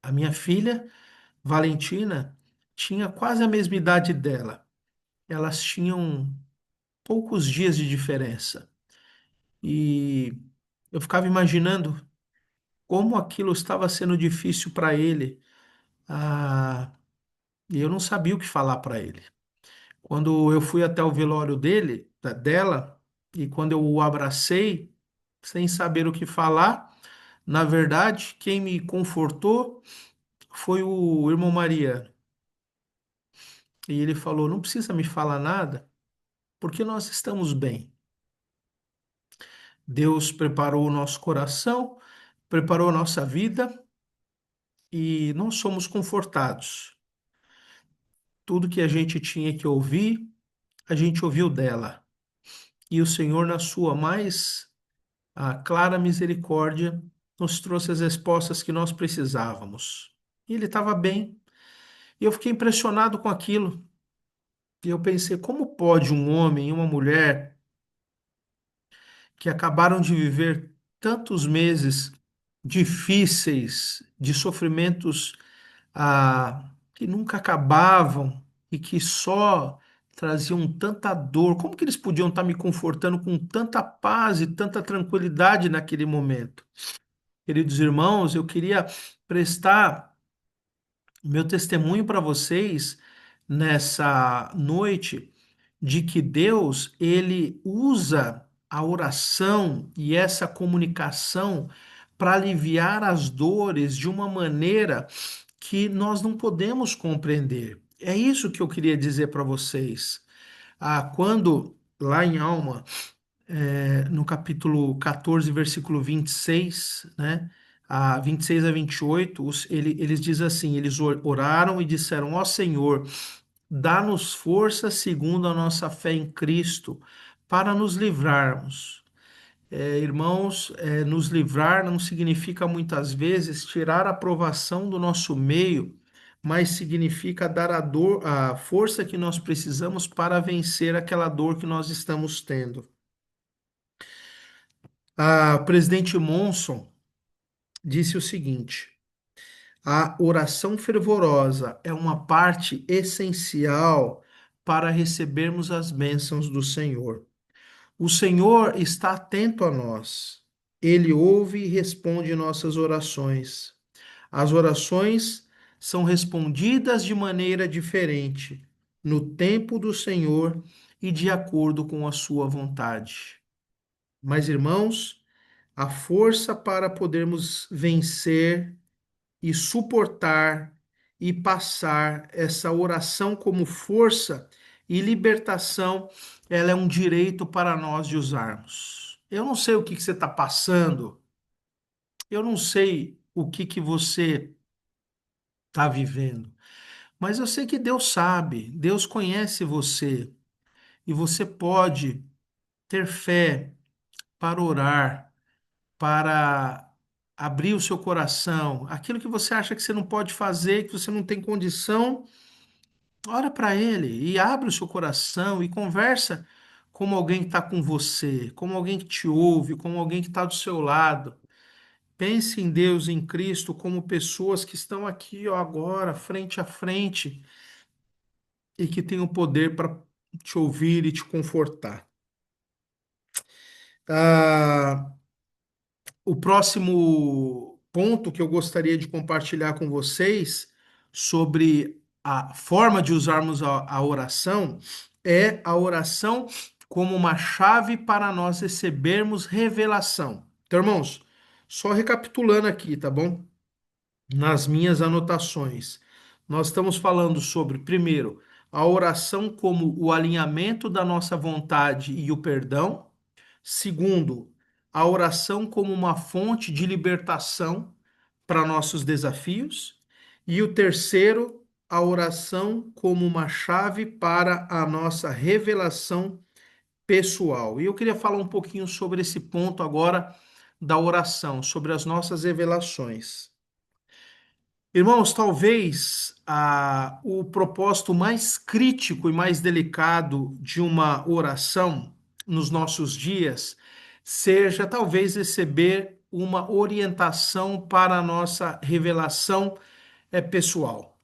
A minha filha, Valentina, tinha quase a mesma idade dela. Elas tinham poucos dias de diferença. E eu ficava imaginando como aquilo estava sendo difícil para ele. Ah, e eu não sabia o que falar para ele. Quando eu fui até o velório dela, e quando eu o abracei, sem saber o que falar, na verdade, quem me confortou foi o irmão Maria. E ele falou: Não precisa me falar nada, porque nós estamos bem. Deus preparou o nosso coração, preparou a nossa vida e nós somos confortados. Tudo que a gente tinha que ouvir, a gente ouviu dela. E o Senhor, na sua mais clara misericórdia, nos trouxe as respostas que nós precisávamos. E ele estava bem. E eu fiquei impressionado com aquilo. E eu pensei, como pode um homem e uma mulher que acabaram de viver tantos meses difíceis, de sofrimentos que nunca acabavam e que só traziam tanta dor, como que eles podiam estar me confortando com tanta paz e tanta tranquilidade naquele momento? Queridos irmãos, eu queria prestar meu testemunho para vocês nessa noite de que Deus, ele usa a oração e essa comunicação para aliviar as dores de uma maneira que nós não podemos compreender. É isso que eu queria dizer para vocês. Quando lá em Alma, no capítulo 14, versículo 26, né? 26 a 28, eles dizem assim: eles oraram e disseram: Ó Senhor, dá-nos força segundo a nossa fé em Cristo, para nos livrarmos. Irmãos, nos livrar não significa muitas vezes tirar a aprovação do nosso meio, mas significa dar a força que nós precisamos para vencer aquela dor que nós estamos tendo. A presidente Monson disse o seguinte: a oração fervorosa é uma parte essencial para recebermos as bênçãos do Senhor. O Senhor está atento a nós. Ele ouve e responde nossas orações. As orações são respondidas de maneira diferente, no tempo do Senhor e de acordo com a sua vontade. Mas, irmãos, a força para podermos vencer e suportar e passar essa oração como força e libertação, ela é um direito para nós de usarmos. Eu não sei o que você está passando, Eu não sei o que que você está vivendo, mas eu sei que Deus sabe, Deus conhece você e você pode ter fé para orar, para abrir o seu coração, aquilo que você acha que você não pode fazer, que você não tem condição, ora para Ele e abre o seu coração e conversa como alguém que está com você, como alguém que te ouve, como alguém que está do seu lado. Pense em Deus, em Cristo, como pessoas que estão aqui, ó, agora, frente a frente, e que têm o poder para te ouvir e te confortar. Ah, o próximo ponto que eu gostaria de compartilhar com vocês sobre a forma de usarmos a oração é a oração como uma chave para nós recebermos revelação. Então, irmãos, só recapitulando aqui, tá bom? Nas minhas anotações. Nós estamos falando sobre, primeiro, a oração como o alinhamento da nossa vontade e o perdão. Segundo, a oração como uma fonte de libertação para nossos desafios. E o terceiro, a oração como uma chave para a nossa revelação pessoal. E eu queria falar um pouquinho sobre esse ponto agora da oração, sobre as nossas revelações. Irmãos, talvez o propósito mais crítico e mais delicado de uma oração nos nossos dias seja talvez receber uma orientação para a nossa revelação pessoal.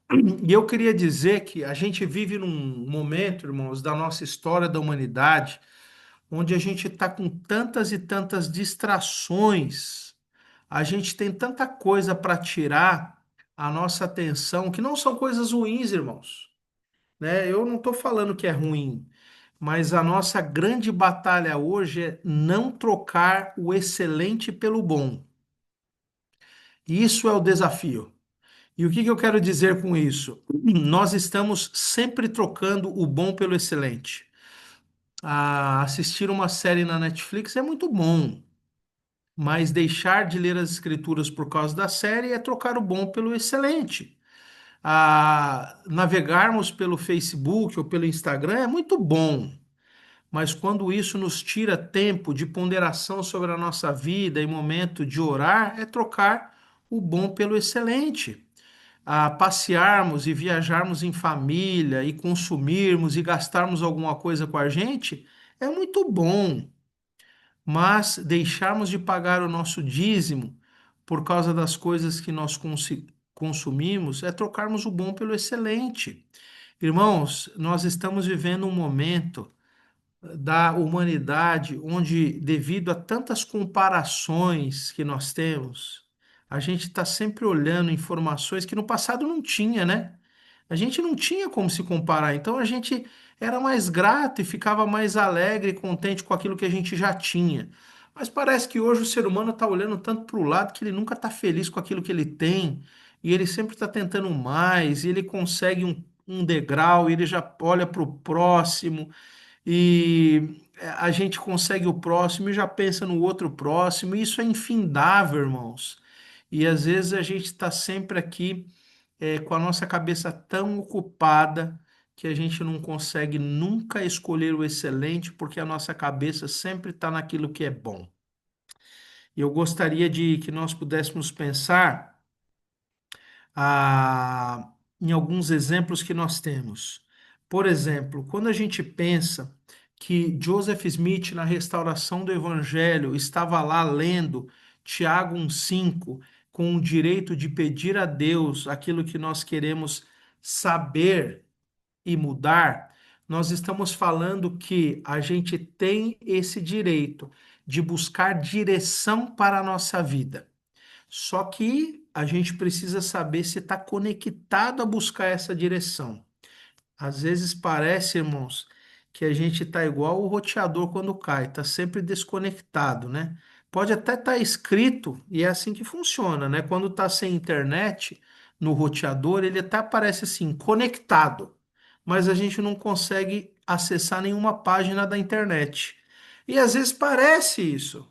E eu queria dizer que a gente vive num momento, irmãos, da nossa história da humanidade, onde a gente está com tantas e tantas distrações, a gente tem tanta coisa para tirar a nossa atenção, que não são coisas ruins, irmãos, né? Eu não estou falando que é ruim, mas a nossa grande batalha hoje é não trocar o excelente pelo bom. Isso é o desafio. E o que que eu quero dizer com isso? Nós estamos sempre trocando o bom pelo excelente. Assistir uma série na Netflix é muito bom, mas deixar de ler as escrituras por causa da série é trocar o bom pelo excelente. Navegarmos pelo Facebook ou pelo Instagram é muito bom, mas quando isso nos tira tempo de ponderação sobre a nossa vida e momento de orar, é trocar o bom pelo excelente. Passearmos e viajarmos em família e consumirmos e gastarmos alguma coisa com a gente é muito bom, mas deixarmos de pagar o nosso dízimo por causa das coisas que nós consumimos é trocarmos o bom pelo excelente. Irmãos, nós estamos vivendo um momento da humanidade onde, devido a tantas comparações que nós temos, a gente está sempre olhando informações que no passado não tinha, né? A gente não tinha como se comparar, então a gente era mais grato e ficava mais alegre e contente com aquilo que a gente já tinha. Mas parece que hoje o ser humano está olhando tanto para o lado que ele nunca está feliz com aquilo que ele tem, e ele sempre está tentando mais, e ele consegue um degrau, e ele já olha para o próximo, e a gente consegue o próximo e já pensa no outro próximo, e isso é infindável, irmãos. E às vezes a gente está sempre aqui com a nossa cabeça tão ocupada que a gente não consegue nunca escolher o excelente, porque a nossa cabeça sempre está naquilo que é bom. E eu gostaria de que nós pudéssemos pensar em alguns exemplos que nós temos. Por exemplo, quando a gente pensa que Joseph Smith, na restauração do Evangelho, estava lá lendo Tiago 1,5, com o direito de pedir a Deus aquilo que nós queremos saber e mudar, nós estamos falando que a gente tem esse direito de buscar direção para a nossa vida. Só que a gente precisa saber se está conectado a buscar essa direção. Às vezes parece, irmãos, que a gente está igual o roteador quando cai, está sempre desconectado, né? Pode até estar escrito, e é assim que funciona, né? Quando está sem internet no roteador, ele até aparece assim, conectado, mas a gente não consegue acessar nenhuma página da internet. E às vezes parece isso.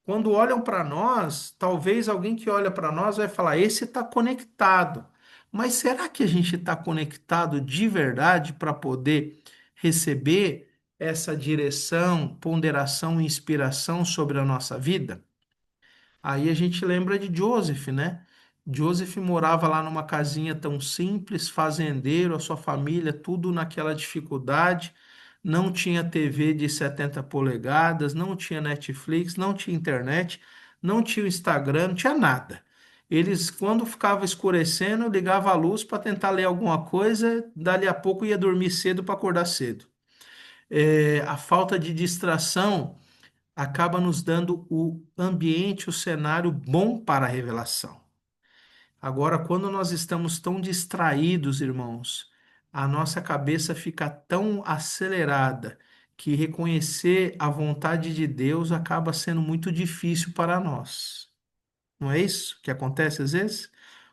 quando olham para nós, talvez alguém que olha para nós vai falar: esse está conectado. Mas será que a gente está conectado de verdade para poder receber essa direção, ponderação e inspiração sobre a nossa vida? Aí a gente lembra de Joseph, né? Joseph morava lá numa casinha tão simples, fazendeiro, a sua família, tudo naquela dificuldade. Não tinha TV de 70 polegadas, não tinha Netflix, não tinha internet, não tinha Instagram, não tinha nada. Eles, quando ficava escurecendo, ligavam a luz para tentar ler alguma coisa, dali a pouco ia dormir cedo para acordar cedo. A falta de distração acaba nos dando o ambiente, o cenário bom para a revelação. Agora, quando nós estamos tão distraídos, irmãos, a nossa cabeça fica tão acelerada que reconhecer a vontade de Deus acaba sendo muito difícil para nós. Não é isso que acontece às vezes?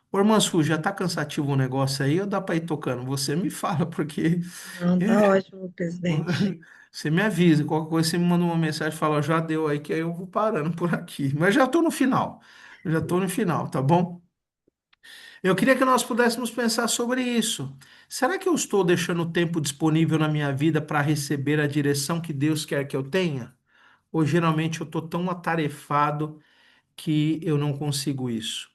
Ô, irmã Su, já está cansativo o negócio aí ou dá para ir tocando? Você me fala, porque Não, tá ótimo, presidente. você me avisa, qualquer coisa você me manda uma mensagem e fala: "Ó, já deu aí, que aí eu vou parando por aqui." Mas já estou no final, já estou no final, tá bom? Eu queria que nós pudéssemos pensar sobre isso. Será que eu estou deixando o tempo disponível na minha vida para receber a direção que Deus quer que eu tenha? Ou geralmente eu estou tão atarefado que eu não consigo isso?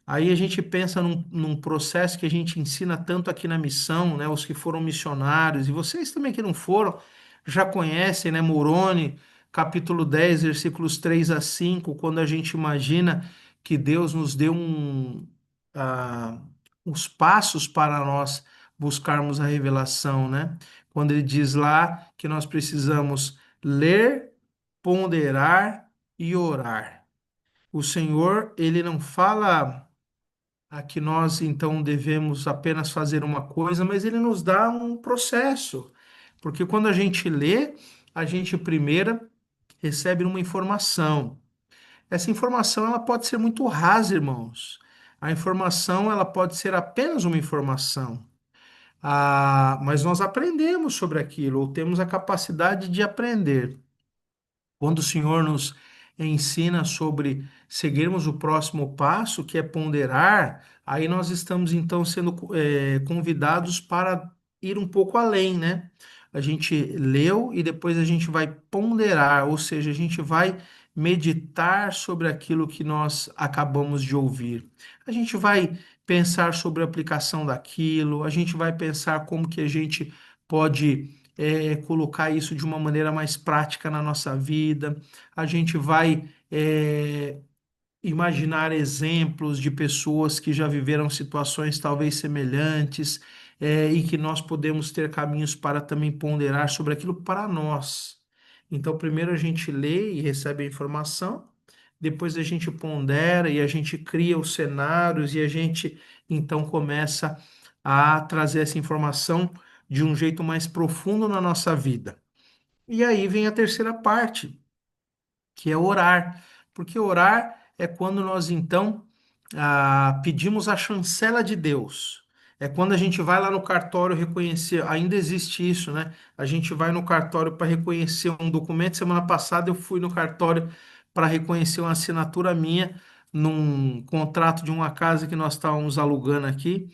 Aí a gente pensa num processo que a gente ensina tanto aqui na missão, né? Os que foram missionários, e vocês também que não foram, já conhecem, né? Moroni, capítulo 10 versículos 3 a 5, quando a gente imagina que Deus nos deu ah, uns passos para nós buscarmos a revelação, né? Quando ele diz lá que nós precisamos ler, ponderar e orar. O Senhor, ele não fala a que nós então devemos apenas fazer uma coisa, mas ele nos dá um processo. Porque quando a gente lê, a gente primeiro recebe uma informação. Essa informação ela pode ser muito rasa, irmãos. A informação ela pode ser apenas uma informação. Mas nós aprendemos sobre aquilo, ou temos a capacidade de aprender. Quando o Senhor nos ensina sobre seguirmos o próximo passo, que é ponderar, aí nós estamos então sendo convidados para ir um pouco além, né? A gente leu e depois a gente vai ponderar, ou seja, a gente vai meditar sobre aquilo que nós acabamos de ouvir. A gente vai pensar sobre a aplicação daquilo, a gente vai pensar como que a gente pode colocar isso de uma maneira mais prática na nossa vida. A gente vai imaginar exemplos de pessoas que já viveram situações talvez semelhantes, e que nós podemos ter caminhos para também ponderar sobre aquilo para nós. Então, primeiro a gente lê e recebe a informação, depois a gente pondera e a gente cria os cenários e a gente então começa a trazer essa informação de um jeito mais profundo na nossa vida. E aí vem a terceira parte, que é orar, porque orar é quando nós então pedimos a chancela de Deus. É quando a gente vai lá no cartório reconhecer, ainda existe isso, né? A gente vai no cartório para reconhecer um documento. Semana passada eu fui no cartório para reconhecer uma assinatura minha num contrato de uma casa que nós estávamos alugando aqui.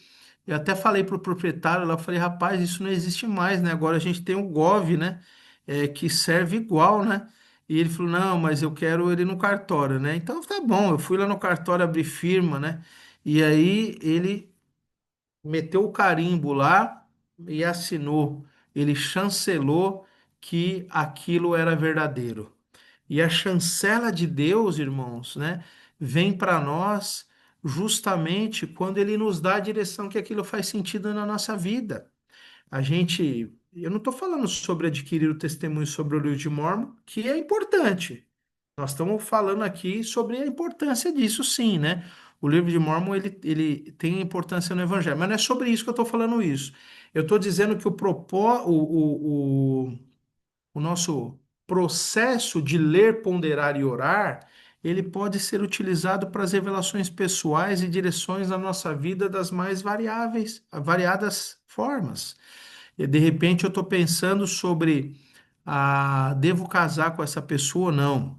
Eu até falei para o proprietário lá, eu falei: rapaz, isso não existe mais, né? Agora a gente tem o Gov, né? Que serve igual, né? E ele falou: não, mas eu quero ele no cartório, né? Então tá bom, eu fui lá no cartório abrir firma, né? E aí ele meteu o carimbo lá e assinou. Ele chancelou que aquilo era verdadeiro. E a chancela de Deus, irmãos, né, vem para nós justamente quando ele nos dá a direção que aquilo faz sentido na nossa vida. Eu não estou falando sobre adquirir o testemunho sobre o livro de Mórmon, que é importante. Nós estamos falando aqui sobre a importância disso, sim, né? O livro de Mórmon ele tem importância no Evangelho, mas não é sobre isso que eu estou falando isso. Eu estou dizendo que o nosso processo de ler, ponderar e orar, ele pode ser utilizado para as revelações pessoais e direções na nossa vida das mais variadas formas. E de repente eu estou pensando sobre devo casar com essa pessoa ou não?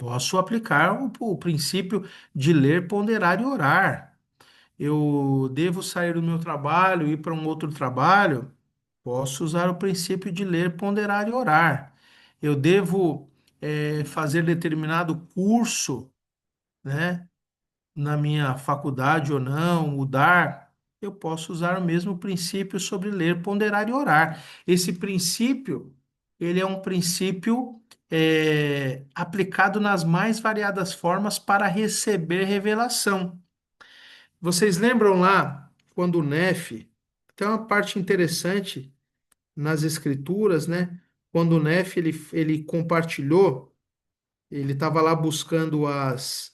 Posso aplicar o princípio de ler, ponderar e orar. Eu devo sair do meu trabalho e ir para um outro trabalho? Posso usar o princípio de ler, ponderar e orar. Eu devo fazer determinado curso, né, na minha faculdade ou não, mudar. Eu posso usar o mesmo princípio sobre ler, ponderar e orar. Esse princípio, ele é um princípio aplicado nas mais variadas formas para receber revelação. Vocês lembram lá quando o Nefe, tem uma parte interessante nas escrituras, né? Quando o Nefe ele compartilhou, ele estava lá buscando as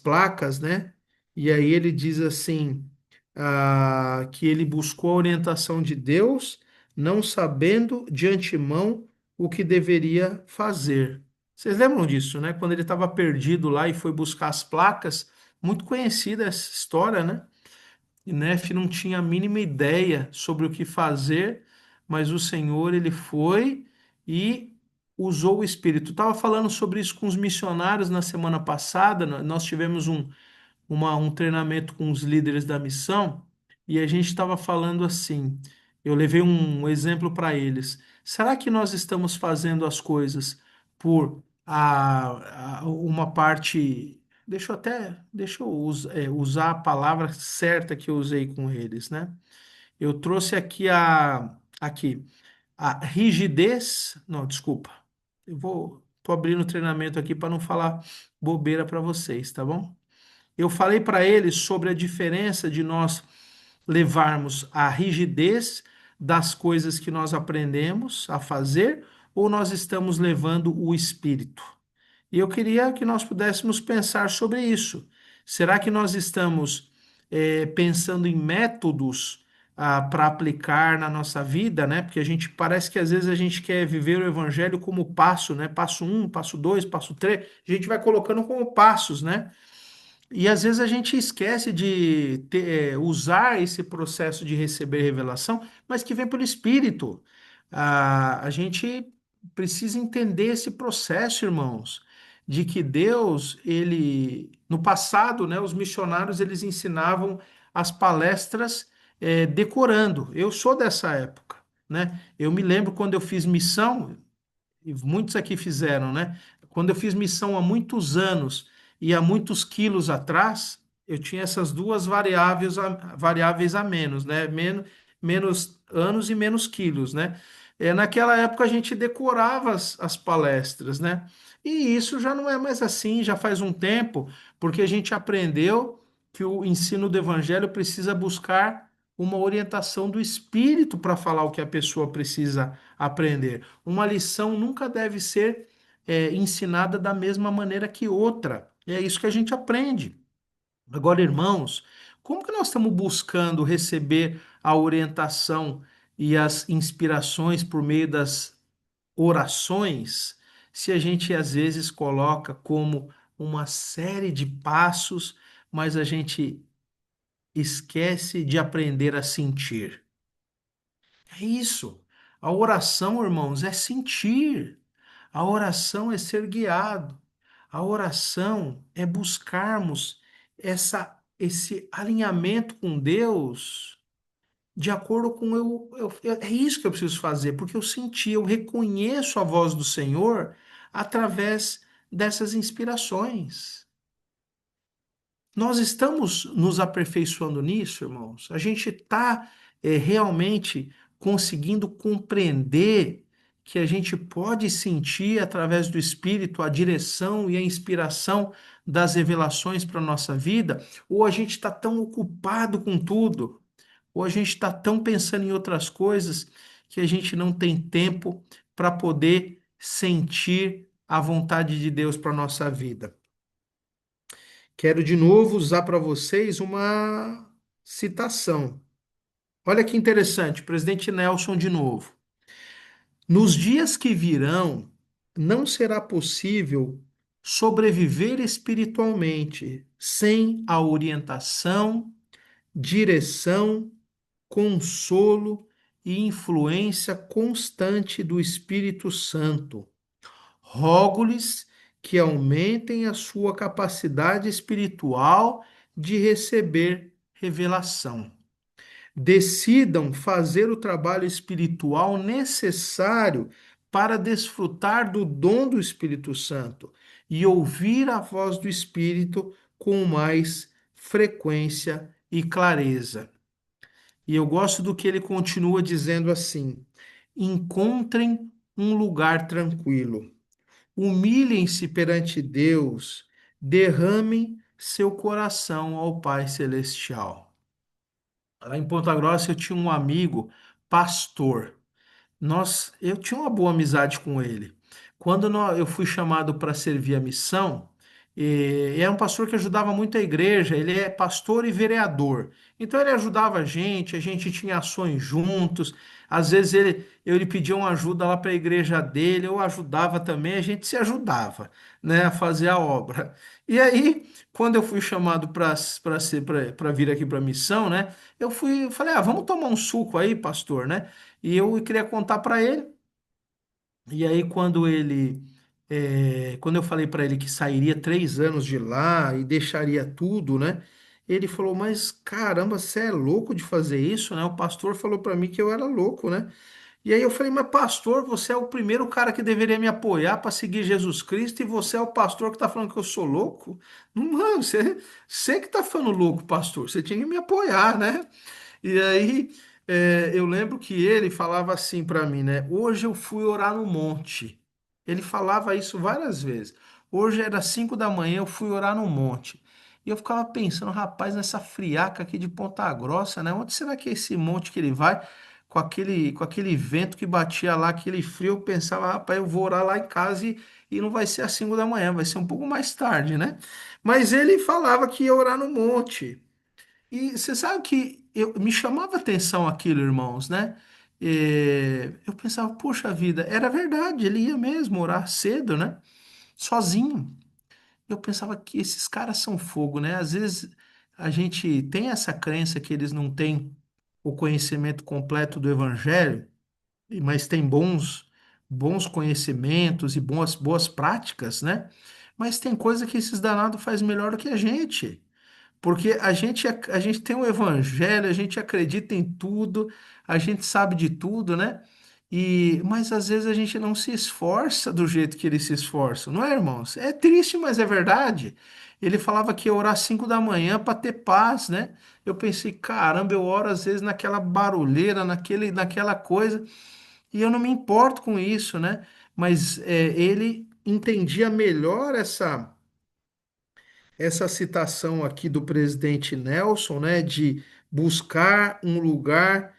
placas, né? E aí ele diz assim, que ele buscou a orientação de Deus, não sabendo de antemão o que deveria fazer. Vocês lembram disso, né? Quando ele estava perdido lá e foi buscar as placas, muito conhecida essa história, né? E Nefe não tinha a mínima ideia sobre o que fazer, mas o Senhor, ele foi e usou o Espírito. Estava falando sobre isso com os missionários na semana passada. Nós tivemos um treinamento com os líderes da missão e a gente estava falando assim. Eu levei um exemplo para eles. Será que nós estamos fazendo as coisas por uma parte. Deixa eu usar a palavra certa que eu usei com eles, né? Eu trouxe aqui a rigidez. Não, desculpa. Tô abrindo o treinamento aqui para não falar bobeira para vocês, tá bom? Eu falei para eles sobre a diferença de nós levarmos a rigidez das coisas que nós aprendemos a fazer ou nós estamos levando o espírito. E eu queria que nós pudéssemos pensar sobre isso. Será que nós estamos pensando em métodos para aplicar na nossa vida, né? Porque a gente parece que às vezes a gente quer viver o evangelho como passo, né? Passo um, passo dois, passo três. A gente vai colocando como passos, né? E às vezes a gente esquece de usar esse processo de receber revelação, mas que vem pelo Espírito. A gente precisa entender esse processo, irmãos, de que Deus, ele, no passado, né, os missionários, eles ensinavam as palestras decorando. Eu sou dessa época, né? Eu me lembro quando eu fiz missão, e muitos aqui fizeram, né? Quando eu fiz missão há muitos anos e há muitos quilos atrás, eu tinha essas duas variáveis a menos, né? Menos anos e menos quilos, né? Naquela época a gente decorava as palestras, né? E isso já não é mais assim, já faz um tempo, porque a gente aprendeu que o ensino do evangelho precisa buscar uma orientação do Espírito para falar o que a pessoa precisa aprender. Uma lição nunca deve ser ensinada da mesma maneira que outra. É isso que a gente aprende. Agora, irmãos, como que nós estamos buscando receber a orientação e as inspirações por meio das orações, se a gente às vezes coloca como uma série de passos, mas a gente esquece de aprender a sentir? É isso. A oração, irmãos, é sentir. A oração é ser guiado. A oração é buscarmos esse alinhamento com Deus de acordo com é isso que eu preciso fazer, porque eu senti, eu reconheço a voz do Senhor através dessas inspirações. Nós estamos nos aperfeiçoando nisso, irmãos? A gente está realmente conseguindo compreender que a gente pode sentir através do Espírito a direção e a inspiração das revelações para a nossa vida? Ou a gente está tão ocupado com tudo? Ou a gente está tão pensando em outras coisas que a gente não tem tempo para poder sentir a vontade de Deus para a nossa vida? Quero de novo usar para vocês uma citação. Olha que interessante, presidente Nelson de novo. Nos dias que virão, não será possível sobreviver espiritualmente sem a orientação, direção, consolo e influência constante do Espírito Santo. Rogo-lhes que aumentem a sua capacidade espiritual de receber revelação. Decidam fazer o trabalho espiritual necessário para desfrutar do dom do Espírito Santo e ouvir a voz do Espírito com mais frequência e clareza. E eu gosto do que ele continua dizendo assim: encontrem um lugar tranquilo, humilhem-se perante Deus, derramem seu coração ao Pai Celestial. Lá em Ponta Grossa eu tinha um amigo, pastor. Eu tinha uma boa amizade com ele. Quando eu fui chamado para servir a missão, era um pastor que ajudava muito a igreja, ele é pastor e vereador. Então ele ajudava a gente tinha ações juntos. Às vezes eu lhe pedia uma ajuda lá para a igreja dele, eu ajudava também, a gente se ajudava, né, a fazer a obra. E aí, quando eu fui chamado para vir aqui para a missão, né, eu falei, vamos tomar um suco aí, pastor, né? E eu queria contar para ele. E aí, quando eu falei para ele que sairia 3 anos de lá e deixaria tudo, né? Ele falou, mas caramba, você é louco de fazer isso, né? O pastor falou para mim que eu era louco, né? E aí eu falei, mas pastor, você é o primeiro cara que deveria me apoiar para seguir Jesus Cristo e você é o pastor que está falando que eu sou louco? Não, você que está falando louco, pastor. Você tinha que me apoiar, né? E aí, eu lembro que ele falava assim para mim, né? Hoje eu fui orar no monte. Ele falava isso várias vezes. Hoje era 5 da manhã, eu fui orar no monte. E eu ficava pensando, rapaz, nessa friaca aqui de Ponta Grossa, né? Onde será que é esse monte que ele vai? Com aquele vento que batia lá, aquele frio, eu pensava, rapaz, eu vou orar lá em casa e não vai ser às 5 da manhã, vai ser um pouco mais tarde, né? Mas ele falava que ia orar no monte. E você sabe que me chamava atenção aquilo, irmãos, né? Eu pensava, poxa vida, era verdade, ele ia mesmo orar cedo, né? Sozinho. Eu pensava que esses caras são fogo, né? Às vezes a gente tem essa crença que eles não têm o conhecimento completo do evangelho, mas tem bons conhecimentos e boas práticas, né? Mas tem coisa que esses danados faz melhor do que a gente. Porque a gente tem o evangelho, a gente acredita em tudo, a gente sabe de tudo, né? Mas às vezes a gente não se esforça do jeito que eles se esforçam, não é, irmãos? É triste, mas é verdade. Ele falava que ia orar 5 da manhã para ter paz, né? Eu pensei, caramba, eu oro às vezes naquela barulheira, naquela coisa, e eu não me importo com isso, né? Mas ele entendia melhor essa citação aqui do presidente Nelson, né, de buscar um lugar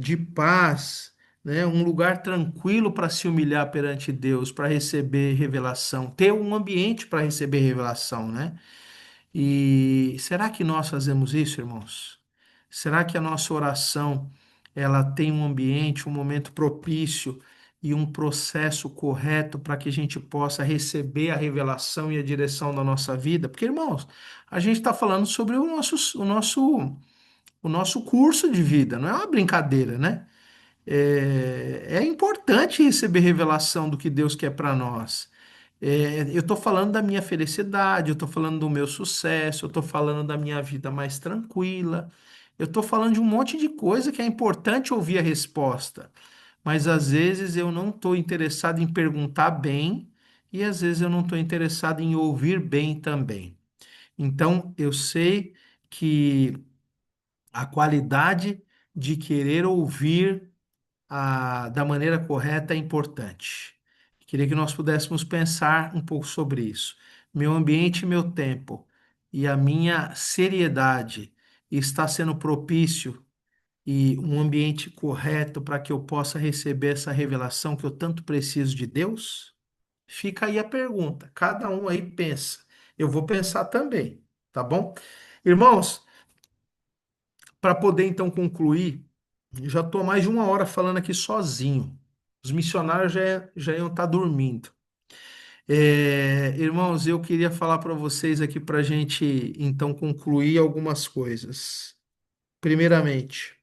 de paz, né, um lugar tranquilo para se humilhar perante Deus, para receber revelação, ter um ambiente para receber revelação, né? E será que nós fazemos isso, irmãos? Será que a nossa oração ela tem um ambiente, um momento propício e um processo correto para que a gente possa receber a revelação e a direção da nossa vida? Porque, irmãos, a gente está falando sobre o nosso curso de vida, não é uma brincadeira, né? É importante receber revelação do que Deus quer para nós. Eu estou falando da minha felicidade, eu estou falando do meu sucesso, eu estou falando da minha vida mais tranquila, eu estou falando de um monte de coisa que é importante ouvir a resposta, mas às vezes eu não estou interessado em perguntar bem e às vezes eu não estou interessado em ouvir bem também. Então eu sei que a qualidade de querer ouvir da maneira correta é importante. Queria que nós pudéssemos pensar um pouco sobre isso. Meu ambiente e meu tempo e a minha seriedade está sendo propício e um ambiente correto para que eu possa receber essa revelação que eu tanto preciso de Deus? Fica aí a pergunta. Cada um aí pensa. Eu vou pensar também, tá bom? Irmãos, para poder então concluir, já estou mais de 1 hora falando aqui sozinho. Os missionários já iam estar dormindo. Irmãos, eu queria falar para vocês aqui para a gente então concluir algumas coisas. Primeiramente,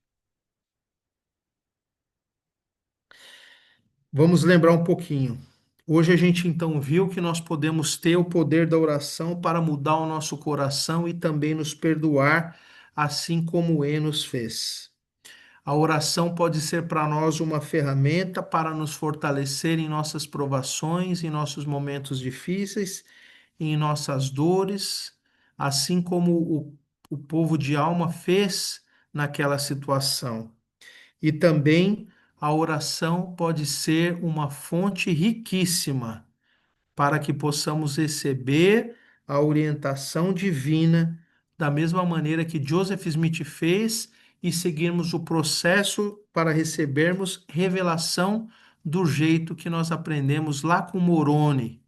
vamos lembrar um pouquinho. Hoje a gente então viu que nós podemos ter o poder da oração para mudar o nosso coração e também nos perdoar, assim como Enos fez. A oração pode ser para nós uma ferramenta para nos fortalecer em nossas provações, em nossos momentos difíceis, em nossas dores, assim como o povo de alma fez naquela situação. E também a oração pode ser uma fonte riquíssima para que possamos receber a orientação divina da mesma maneira que Joseph Smith fez e seguirmos o processo para recebermos revelação do jeito que nós aprendemos lá com Moroni,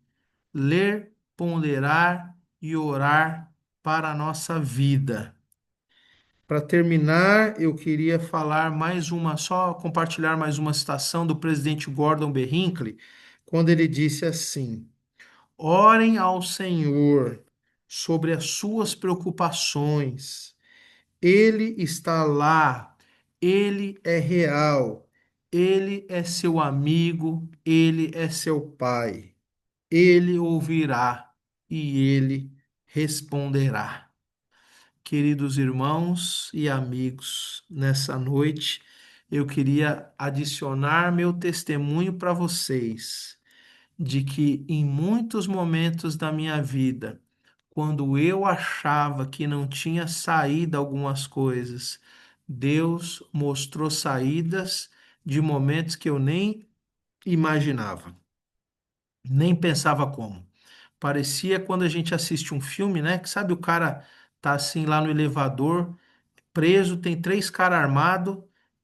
ler, ponderar e orar para a nossa vida. Para terminar, eu queria falar mais uma, só compartilhar mais uma citação do presidente Gordon B. Hinckley, quando ele disse assim: orem ao Senhor sobre as suas preocupações. Ele está lá, ele é real, ele é seu amigo, ele é seu pai. Ele ouvirá e ele responderá. Queridos irmãos e amigos, nessa noite eu queria adicionar meu testemunho para vocês de que em muitos momentos da minha vida, quando eu achava que não tinha saída algumas coisas, Deus mostrou saídas de momentos que eu nem imaginava, nem pensava como. Parecia quando a gente assiste um filme, né? Que sabe o cara tá assim lá no elevador preso, tem três caras armados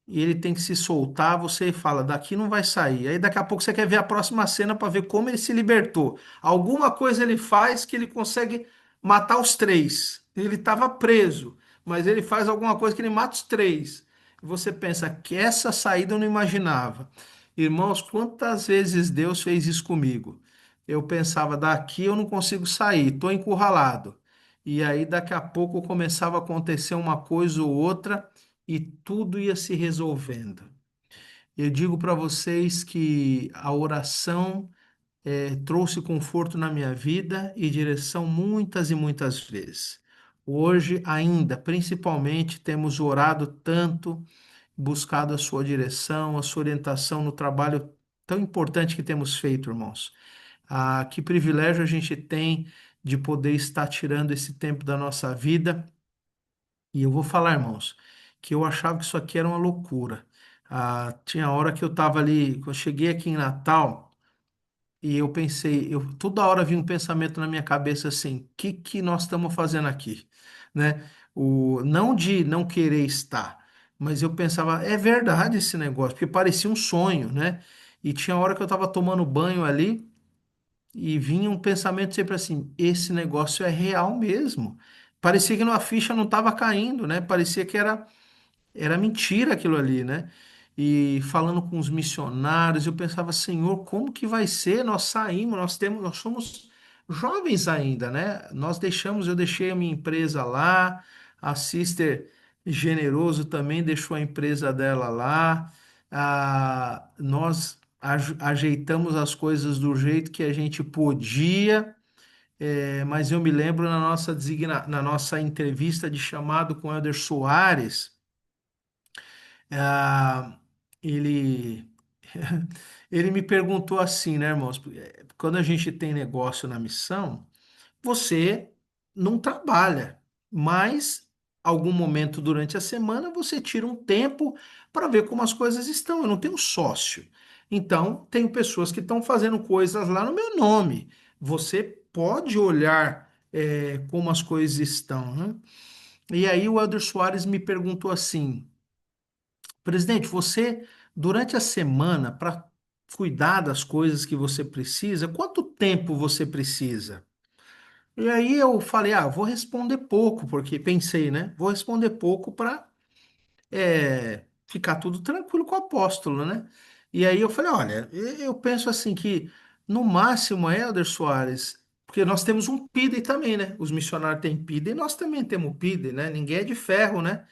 e ele tem que se soltar. Você fala, daqui não vai sair. Aí daqui a pouco você quer ver a próxima cena para ver como ele se libertou. Alguma coisa ele faz que ele consegue matar os três. Ele estava preso, mas ele faz alguma coisa que ele mata os três. E você pensa que essa saída eu não imaginava. Irmãos, quantas vezes Deus fez isso comigo? Eu pensava, daqui eu não consigo sair, estou encurralado. E aí, daqui a pouco, começava a acontecer uma coisa ou outra e tudo ia se resolvendo. Eu digo para vocês que a oração trouxe conforto na minha vida e direção muitas e muitas vezes. Hoje, ainda, principalmente, temos orado tanto, buscado a sua direção, a sua orientação no trabalho tão importante que temos feito, irmãos. Ah, que privilégio a gente tem de poder estar tirando esse tempo da nossa vida. E eu vou falar, irmãos, que eu achava que isso aqui era uma loucura. Ah, tinha hora que eu estava ali, quando eu cheguei aqui em Natal, e eu pensei, toda hora vinha um pensamento na minha cabeça assim: o que que nós estamos fazendo aqui? Né? Não de não querer estar, mas eu pensava, é verdade esse negócio, porque parecia um sonho, né? E tinha hora que eu estava tomando banho ali. E vinha um pensamento sempre assim: esse negócio é real mesmo. Parecia que a ficha não estava caindo, né? Parecia que era mentira aquilo ali, né? E falando com os missionários, eu pensava, Senhor, como que vai ser? Nós saímos, nós somos jovens ainda, né? Eu deixei a minha empresa lá, a Sister Generoso também deixou a empresa dela lá. Nós ajeitamos as coisas do jeito que a gente podia, mas eu me lembro na nossa entrevista de chamado com o Elder Soares. Ah, ele ele me perguntou assim, né, irmãos? Quando a gente tem negócio na missão, você não trabalha, mas algum momento durante a semana você tira um tempo para ver como as coisas estão. Eu não tenho sócio, então tenho pessoas que estão fazendo coisas lá no meu nome. Você pode olhar como as coisas estão, né? E aí o Elder Soares me perguntou assim: presidente, você, durante a semana, para cuidar das coisas que você precisa, quanto tempo você precisa? E aí eu falei, vou responder pouco, porque pensei, né? Vou responder pouco para ficar tudo tranquilo com o apóstolo, né? E aí eu falei, olha, eu penso assim que no máximo, Helder Soares, porque nós temos um PIDE também, né? Os missionários têm PIDE e nós também temos PIDE, né? Ninguém é de ferro, né?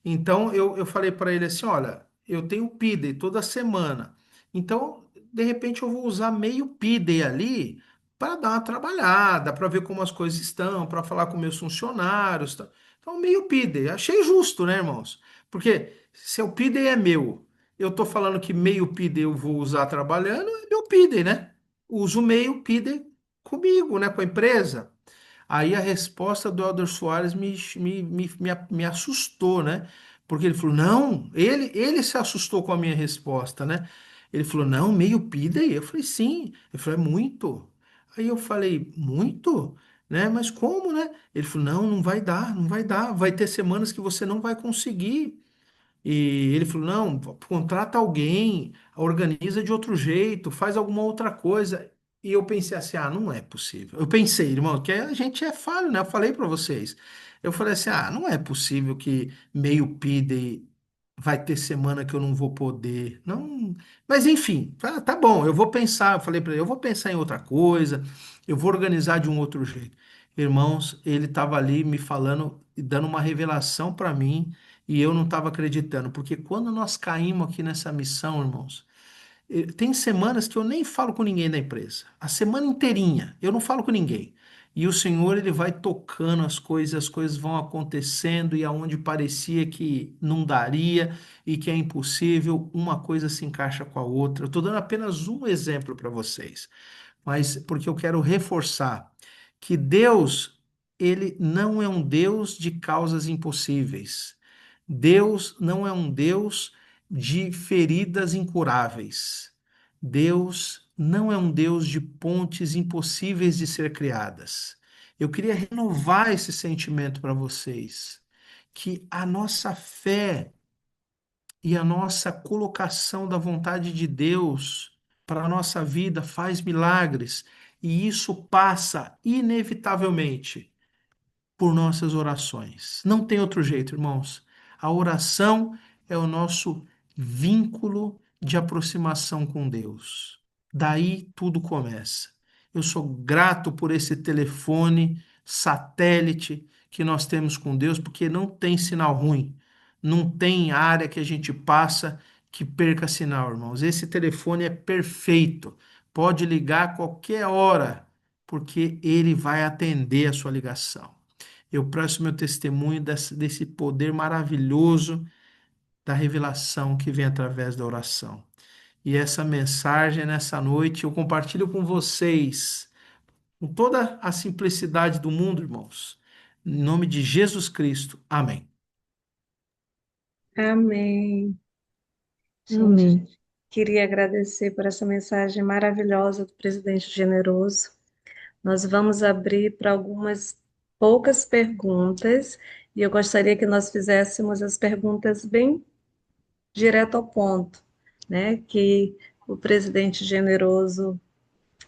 Então eu falei para ele assim, olha, eu tenho PIDE toda semana. Então de repente eu vou usar meio PIDE ali para dar uma trabalhada, para ver como as coisas estão, para falar com meus funcionários, tá? Então, meio PIDE, achei justo, né, irmãos? Porque se o PIDE é meu, eu estou falando que meio PIDE eu vou usar trabalhando, é meu PIDE, né? Uso meio PIDE comigo, né, com a empresa. Aí a resposta do Elder Soares me assustou, né? Porque ele falou, não, ele se assustou com a minha resposta, né? Ele falou, não, meio PIDE. Eu falei, sim. Ele falou, é muito. Aí eu falei, muito? Né? Mas como, né? Ele falou, não, não vai dar, não vai dar. Vai ter semanas que você não vai conseguir. E ele falou: não, contrata alguém, organiza de outro jeito, faz alguma outra coisa. E eu pensei assim: ah, não é possível. Eu pensei, irmão, que a gente é falho, né? Eu falei para vocês. Eu falei assim: ah, não é possível que meio PIDE vai ter semana que eu não vou poder. Não, mas enfim, tá bom, eu vou pensar. Eu falei para ele: eu vou pensar em outra coisa, eu vou organizar de um outro jeito. Irmãos, ele estava ali me falando e dando uma revelação para mim e eu não estava acreditando, porque quando nós caímos aqui nessa missão, irmãos, tem semanas que eu nem falo com ninguém da empresa. A semana inteirinha, eu não falo com ninguém. E o Senhor, ele vai tocando as coisas vão acontecendo, e aonde parecia que não daria e que é impossível, uma coisa se encaixa com a outra. Eu estou dando apenas um exemplo para vocês, mas porque eu quero reforçar que Deus, ele não é um Deus de causas impossíveis. Deus não é um Deus de feridas incuráveis. Deus não é um Deus de pontes impossíveis de ser criadas. Eu queria renovar esse sentimento para vocês, que a nossa fé e a nossa colocação da vontade de Deus para a nossa vida faz milagres, e isso passa inevitavelmente por nossas orações. Não tem outro jeito, irmãos. A oração é o nosso vínculo de aproximação com Deus. Daí tudo começa. Eu sou grato por esse telefone satélite que nós temos com Deus, porque não tem sinal ruim. Não tem área que a gente passa que perca sinal, irmãos. Esse telefone é perfeito. Pode ligar a qualquer hora, porque ele vai atender a sua ligação. Eu presto meu testemunho desse poder maravilhoso da revelação que vem através da oração. E essa mensagem nessa noite eu compartilho com vocês, com toda a simplicidade do mundo, irmãos. Em nome de Jesus Cristo. Amém. Amém. Gente, Amém. queria agradecer por essa mensagem maravilhosa do presidente generoso. Nós vamos abrir para algumas poucas perguntas e eu gostaria que nós fizéssemos as perguntas bem direto ao ponto, né? Que o presidente generoso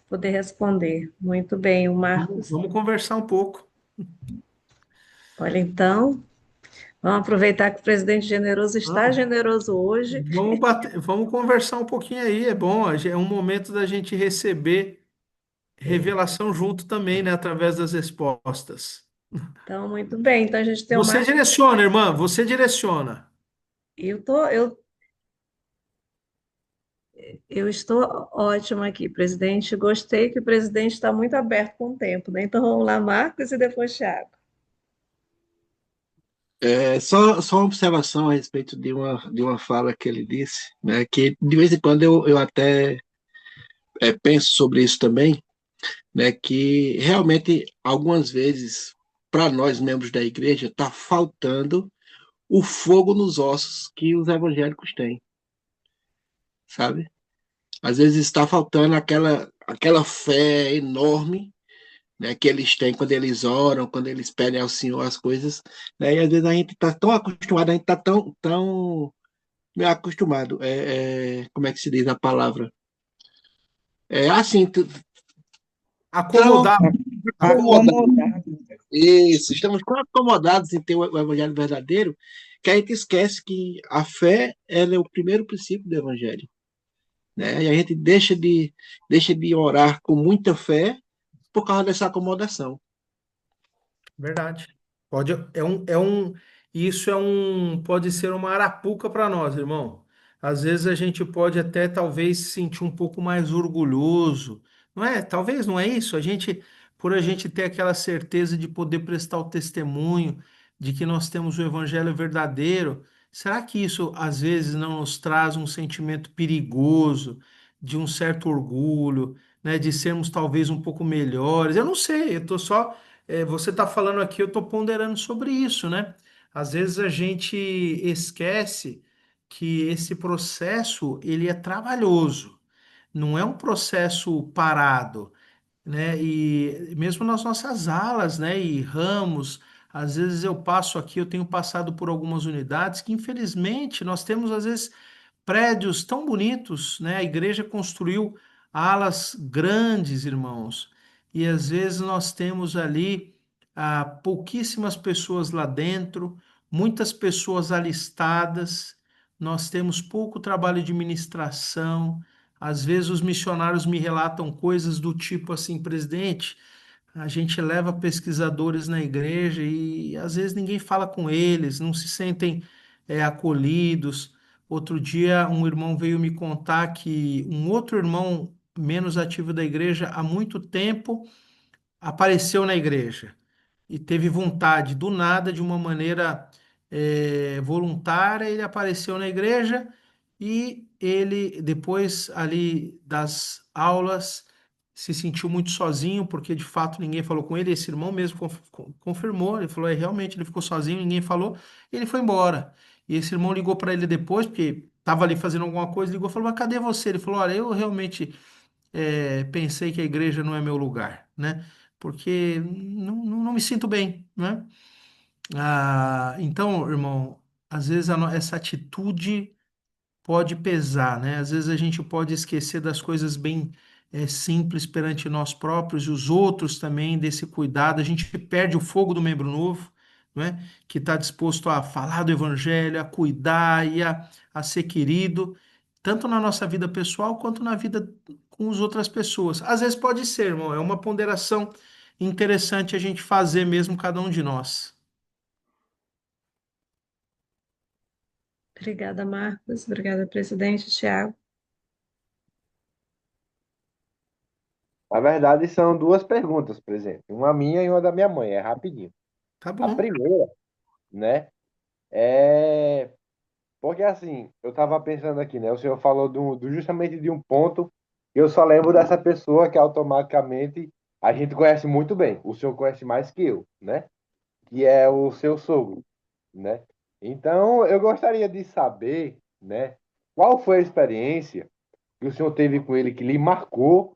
poder responder. Muito bem, o Marcos. Vamos conversar um pouco. Olha, então, vamos aproveitar que o presidente generoso está Vamos, generoso hoje. vamos conversar um pouquinho aí. É bom, é um momento da gente receber revelação junto também, né, através das respostas. Então, muito bem. Então, a gente tem o Você Marcos. direciona, irmã, você direciona. Eu estou ótima aqui, presidente. Gostei que o presidente está muito aberto com o tempo, né? Então, vamos lá, Marcos e depois Thiago. Só uma observação a respeito de uma fala que ele disse, né, que de vez em quando eu até penso sobre isso também, né, que realmente algumas vezes, para nós membros da igreja, está faltando o fogo nos ossos que os evangélicos têm, sabe? Às vezes está faltando aquela fé enorme, né, que eles têm quando eles oram, quando eles pedem ao Senhor as coisas, né, e às vezes a gente está tão acostumado, a gente está tão meio acostumado, como é que se diz a palavra? Assim, tão Acomodar, acomodar. acomodados. Isso, estamos tão acomodados em ter o evangelho verdadeiro que a gente esquece que a fé ela é o primeiro princípio do evangelho, né? E a gente deixa de orar com muita fé por causa dessa acomodação. Verdade. Isso pode ser uma arapuca para nós, irmão. às vezes a gente pode até talvez se sentir um pouco mais orgulhoso, não é? Talvez não é isso. Por a gente ter aquela certeza de poder prestar o testemunho de que nós temos o evangelho verdadeiro, será que isso às vezes não nos traz um sentimento perigoso, de um certo orgulho, né? De sermos talvez um pouco melhores? Eu não sei, eu tô só, você está falando aqui, eu estou ponderando sobre isso, né? Às vezes a gente esquece que esse processo ele é trabalhoso, não é um processo parado, né? E mesmo nas nossas alas, né? E ramos, às vezes eu passo aqui, eu tenho passado por algumas unidades que infelizmente nós temos às vezes prédios tão bonitos, né? A igreja construiu alas grandes, irmãos, e às vezes nós temos ali pouquíssimas pessoas lá dentro, muitas pessoas alistadas, nós temos pouco trabalho de ministração. Às vezes os missionários me relatam coisas do tipo assim, presidente, a gente leva pesquisadores na igreja e às vezes ninguém fala com eles, não se sentem acolhidos. Outro dia, um irmão veio me contar que um outro irmão menos ativo da igreja há muito tempo apareceu na igreja e teve vontade, do nada, de uma maneira voluntária, ele apareceu na igreja e ele, depois ali das aulas, se sentiu muito sozinho, porque de fato ninguém falou com ele. Esse irmão mesmo confirmou, ele falou, realmente ele ficou sozinho, ninguém falou, e ele foi embora. E esse irmão ligou para ele depois, porque estava ali fazendo alguma coisa, ligou e falou, mas cadê você? Ele falou, olha, eu realmente pensei que a igreja não é meu lugar, né? Porque não me sinto bem, né? Então, irmão, às vezes essa atitude pode pesar, né? Às vezes a gente pode esquecer das coisas bem simples perante nós próprios e os outros também, desse cuidado. A gente perde o fogo do membro novo, né? Que está disposto a falar do evangelho, a cuidar e a ser querido, tanto na nossa vida pessoal quanto na vida com as outras pessoas. Às vezes pode ser, irmão, é uma ponderação interessante a gente fazer mesmo cada um de nós. Obrigada, Marcos. Obrigada, presidente Tiago. Na verdade, são duas perguntas, presidente. Uma minha e uma da minha mãe. É rapidinho. Tá A bom. primeira, né, é porque assim, eu estava pensando aqui, né? O senhor falou justamente de um ponto que eu só lembro dessa pessoa que automaticamente a gente conhece muito bem. O senhor conhece mais que eu, né? Que é o seu sogro, né? Então, eu gostaria de saber, né, qual foi a experiência que o senhor teve com ele que lhe marcou,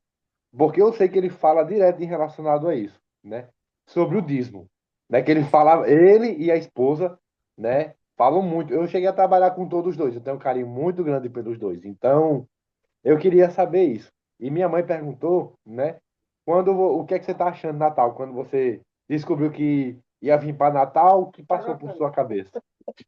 porque eu sei que ele fala direto em relacionado a isso, né? Sobre o dízimo, né? Que ele fala, ele e a esposa, né? Falam muito. Eu cheguei a trabalhar com todos os dois, eu tenho um carinho muito grande pelos dois. Então, eu queria saber isso. E minha mãe perguntou, né? O que é que você está achando de Natal? Quando você descobriu que ia vir para Natal, o que passou por sua cabeça?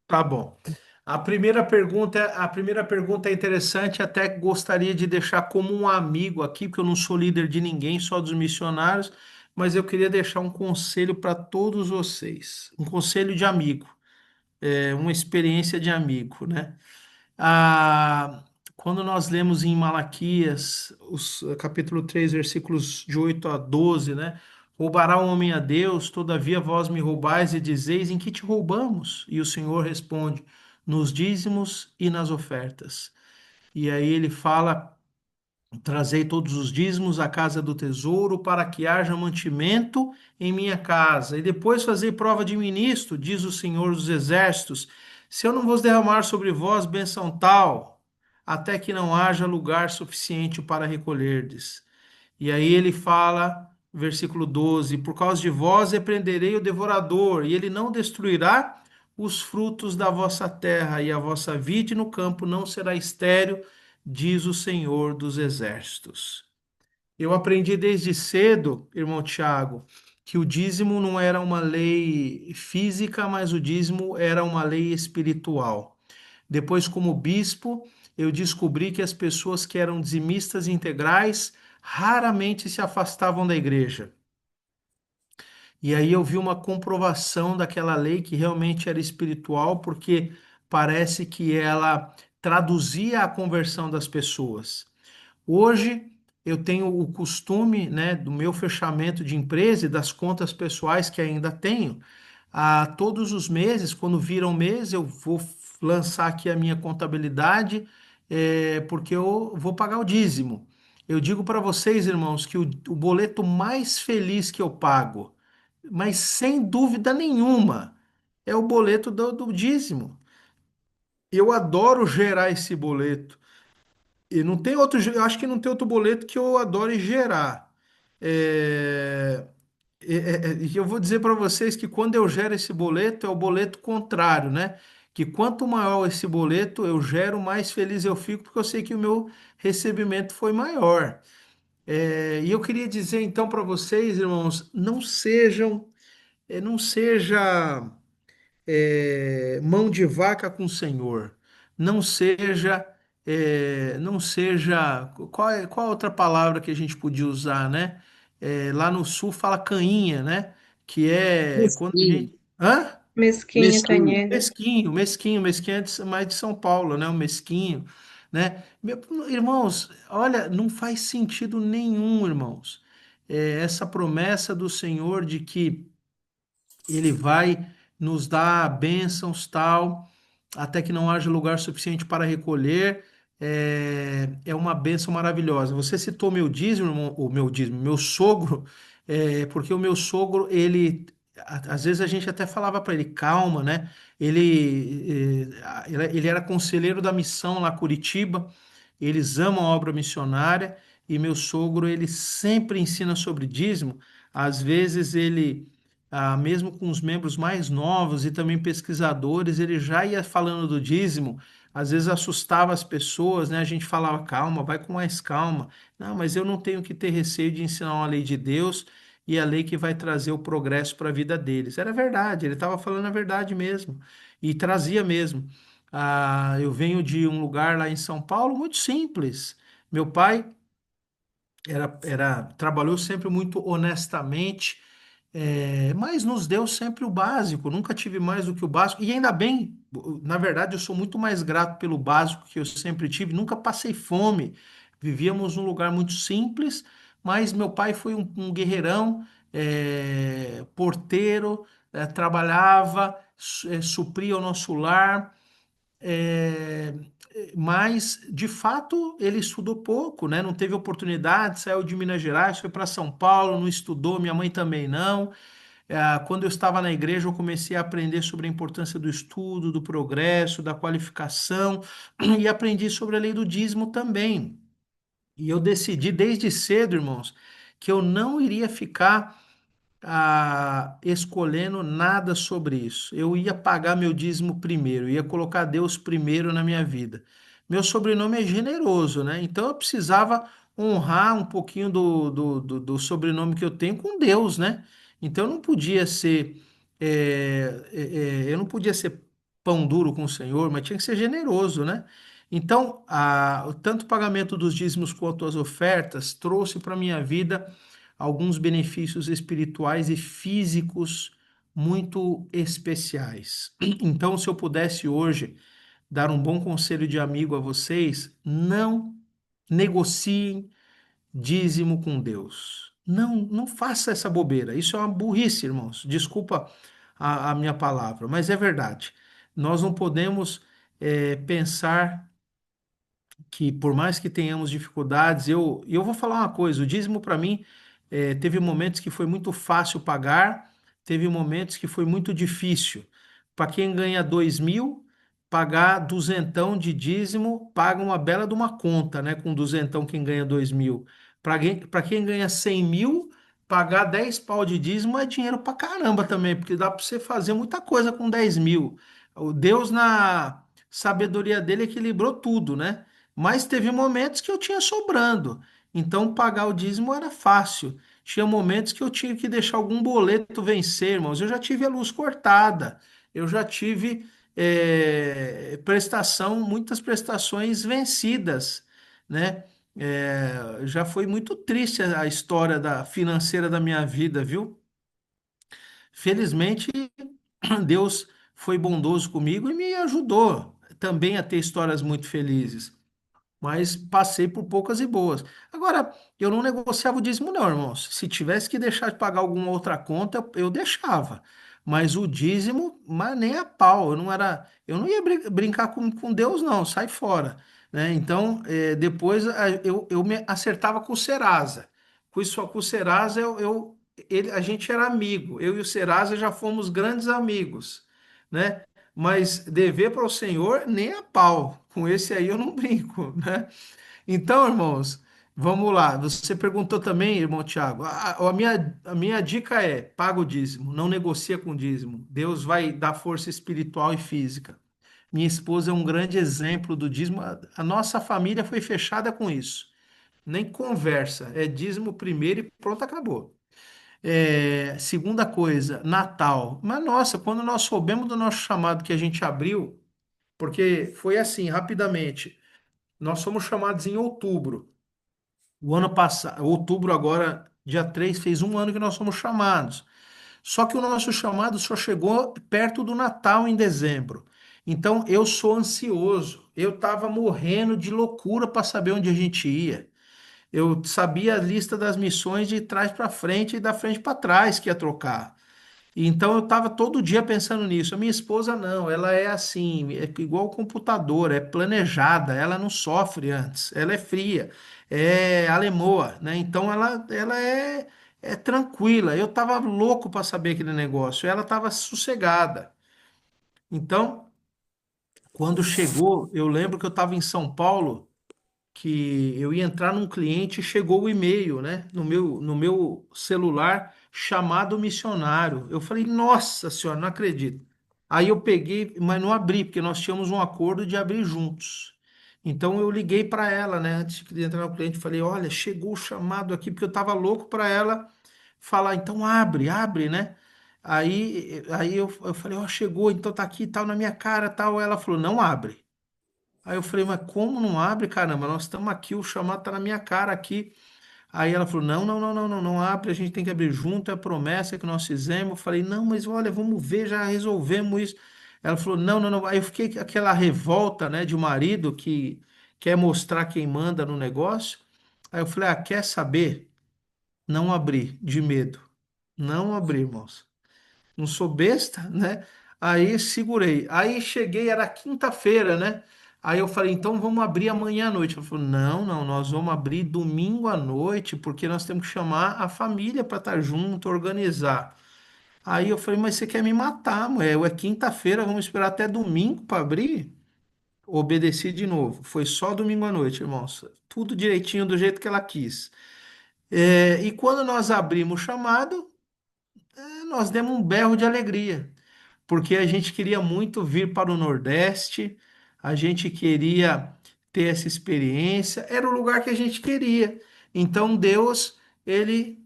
Tá bom. A primeira pergunta é interessante, até gostaria de deixar como um amigo aqui, porque eu não sou líder de ninguém, só dos missionários, mas eu queria deixar um conselho para todos vocês, um conselho de amigo, uma experiência de amigo, né? Ah, quando nós lemos em Malaquias, capítulo 3 versículos de 8 a 12, né? Roubará o homem a Deus, todavia vós me roubais e dizeis, em que te roubamos? E o Senhor responde, nos dízimos e nas ofertas. E aí ele fala, trazei todos os dízimos à casa do tesouro, para que haja mantimento em minha casa. E depois fazei prova de ministro, diz o Senhor dos Exércitos, se eu não vos derramar sobre vós bênção tal, até que não haja lugar suficiente para recolherdes. E aí ele fala, versículo 12: por causa de vós repreenderei o devorador, e ele não destruirá os frutos da vossa terra, e a vossa vide no campo não será estéril, diz o Senhor dos Exércitos. Eu aprendi desde cedo, irmão Tiago, que o dízimo não era uma lei física, mas o dízimo era uma lei espiritual. Depois, como bispo, eu descobri que as pessoas que eram dizimistas integrais raramente se afastavam da igreja. E aí eu vi uma comprovação daquela lei que realmente era espiritual, porque parece que ela traduzia a conversão das pessoas. Hoje eu tenho o costume, né, do meu fechamento de empresa e das contas pessoais que ainda tenho, a todos os meses, quando vira um mês, eu vou lançar aqui a minha contabilidade, porque eu vou pagar o dízimo. Eu digo para vocês, irmãos, que o boleto mais feliz que eu pago, mas sem dúvida nenhuma, é o boleto do dízimo. Eu adoro gerar esse boleto. E não tem outro, eu acho que não tem outro boleto que eu adore gerar. É, e eu vou dizer para vocês que quando eu gero esse boleto, é o boleto contrário, né? Que quanto maior esse boleto eu gero, mais feliz eu fico, porque eu sei que o meu recebimento foi maior. E eu queria dizer então para vocês, irmãos, não seja mão de vaca com o Senhor. Não seja, não seja. Qual a outra palavra que a gente podia usar, né? Lá no sul fala cainha, né? Que é quando a Mesquinho, gente. Hã? Mesquinho, mesquinho. canhega. Mesquinho é mais de São Paulo, né? O mesquinho, né? Irmãos, olha, não faz sentido nenhum, irmãos. Essa promessa do Senhor de que ele vai nos dar bênçãos tal, até que não haja lugar suficiente para recolher. É uma bênção maravilhosa. Você citou meu dízimo, o meu dízimo, meu sogro, porque o meu sogro, às vezes a gente até falava para ele, calma, né? Ele era conselheiro da missão lá em Curitiba, eles amam a obra missionária, e meu sogro, ele sempre ensina sobre dízimo. Às vezes mesmo com os membros mais novos e também pesquisadores, ele já ia falando do dízimo, às vezes assustava as pessoas, né? A gente falava, calma, vai com mais calma. Não, mas eu não tenho que ter receio de ensinar uma lei de Deus e a lei que vai trazer o progresso para a vida deles. Era verdade, ele estava falando a verdade mesmo, e trazia mesmo. Eu venho de um lugar lá em São Paulo muito simples. Meu pai trabalhou sempre muito honestamente, mas nos deu sempre o básico, nunca tive mais do que o básico, e ainda bem, na verdade, eu sou muito mais grato pelo básico que eu sempre tive, nunca passei fome, vivíamos num lugar muito simples, mas meu pai foi um guerreirão, porteiro, trabalhava, supria o nosso lar, é, mas, de fato, ele estudou pouco, né? Não teve oportunidade, saiu de Minas Gerais, foi para São Paulo, não estudou, minha mãe também não. Quando eu estava na igreja, eu comecei a aprender sobre a importância do estudo, do progresso, da qualificação, e aprendi sobre a lei do dízimo também. E eu decidi desde cedo, irmãos, que eu não iria ficar escolhendo nada sobre isso. Eu ia pagar meu dízimo primeiro, ia colocar Deus primeiro na minha vida. Meu sobrenome é generoso, né? Então eu precisava honrar um pouquinho do sobrenome que eu tenho com Deus, né? Então eu não podia ser, eu não podia ser pão duro com o Senhor, mas tinha que ser generoso, né? Então, tanto o pagamento dos dízimos quanto as ofertas trouxe para a minha vida alguns benefícios espirituais e físicos muito especiais. Então, se eu pudesse hoje dar um bom conselho de amigo a vocês, não negociem dízimo com Deus. Não, não faça essa bobeira. Isso é uma burrice, irmãos. Desculpa a minha palavra, mas é verdade. Nós não podemos pensar que por mais que tenhamos dificuldades, eu vou falar uma coisa, o dízimo para mim teve momentos que foi muito fácil pagar, teve momentos que foi muito difícil. Para quem ganha 2.000, pagar duzentão de dízimo, paga uma bela de uma conta, né? Com duzentão quem ganha 2.000. Para quem ganha 100.000, pagar 10 pau de dízimo é dinheiro para caramba também, porque dá para você fazer muita coisa com 10.000. O Deus, na sabedoria dele, equilibrou tudo, né? Mas teve momentos que eu tinha sobrando. Então, pagar o dízimo era fácil. Tinha momentos que eu tinha que deixar algum boleto vencer, irmãos. Eu já tive a luz cortada. Eu já tive muitas prestações vencidas, né? Já foi muito triste a história financeira da minha vida, viu? Felizmente, Deus foi bondoso comigo e me ajudou. também a ter histórias muito felizes, mas passei por poucas e boas. Agora, eu não negociava o dízimo, não, irmãos. Se tivesse que deixar de pagar alguma outra conta, eu deixava. Mas o dízimo, mas nem a pau. Eu não ia brincar com Deus, não, sai fora. Né? Então, depois eu me acertava com o Serasa. Com o Serasa, a gente era amigo. Eu e o Serasa já fomos grandes amigos. Né? Mas dever para o Senhor, nem a pau. Com esse aí eu não brinco, né? Então, irmãos, vamos lá. Você perguntou também, irmão Tiago. A minha dica é: paga o dízimo, não negocia com o dízimo. Deus vai dar força espiritual e física. Minha esposa é um grande exemplo do dízimo. A nossa família foi fechada com isso. Nem conversa. É dízimo primeiro e pronto, acabou. Segunda coisa, Natal. Mas nossa, quando nós soubemos do nosso chamado que a gente abriu, porque foi assim, rapidamente. Nós fomos chamados em outubro. O ano passado, outubro agora, dia 3 fez um ano que nós fomos chamados. Só que o nosso chamado só chegou perto do Natal, em dezembro. Então eu sou ansioso. Eu estava morrendo de loucura para saber onde a gente ia. Eu sabia a lista das missões de trás para frente e da frente para trás que ia trocar. Então eu estava todo dia pensando nisso. A minha esposa não, ela é assim, é igual o computador, é planejada, ela não sofre antes, ela é fria, é alemoa, né? Então ela é tranquila. Eu estava louco para saber aquele negócio, ela estava sossegada. Então, quando chegou, eu lembro que eu estava em São Paulo, que eu ia entrar num cliente e chegou o e-mail, né, no meu celular chamado missionário. Eu falei, nossa senhora, não acredito. Aí eu peguei, mas não abri, porque nós tínhamos um acordo de abrir juntos. Então eu liguei para ela, né, antes de entrar no cliente, falei, olha, chegou o chamado aqui, porque eu estava louco para ela falar, então abre, abre, né? Aí eu falei, ó, chegou, então tá aqui, tal, na minha cara, tal. Ela falou, não abre. Aí eu falei, mas como não abre, caramba? Nós estamos aqui, o chamado está na minha cara aqui. Aí ela falou, não, não, não, não, não, não abre, a gente tem que abrir junto, é a promessa que nós fizemos. Eu falei, não, mas olha, vamos ver, já resolvemos isso. Ela falou, não, não, não. Aí eu fiquei com aquela revolta, né, de um marido que quer mostrar quem manda no negócio. Aí eu falei, quer saber? Não abri, de medo. Não abri, irmãos, não sou besta, né? Aí segurei. Aí cheguei, era quinta-feira, né? Aí eu falei, então vamos abrir amanhã à noite. Ela falou, não, não, nós vamos abrir domingo à noite, porque nós temos que chamar a família para estar junto, organizar. Aí eu falei, mas você quer me matar, mulher? É quinta-feira, vamos esperar até domingo para abrir? Obedeci de novo. Foi só domingo à noite, irmãos. Tudo direitinho do jeito que ela quis. E quando nós abrimos o chamado, nós demos um berro de alegria porque a gente queria muito vir para o Nordeste, a gente queria ter essa experiência, era o lugar que a gente queria. Então Deus, ele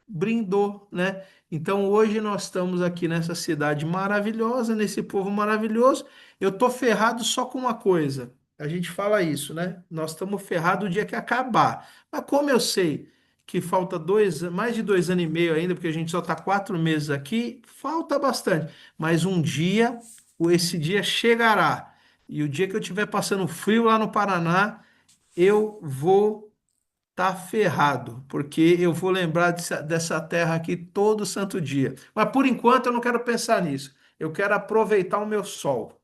brindou, né? Então hoje nós estamos aqui nessa cidade maravilhosa, nesse povo maravilhoso. Eu tô ferrado só com uma coisa. A gente fala isso, né? Nós estamos ferrados o dia que acabar. Mas como eu sei que falta mais de 2 anos e meio ainda, porque a gente só está 4 meses aqui, falta bastante. Mas um dia, esse dia chegará. E o dia que eu estiver passando frio lá no Paraná, eu vou tá ferrado, porque eu vou lembrar dessa terra aqui todo santo dia. Mas por enquanto eu não quero pensar nisso. Eu quero aproveitar o meu sol.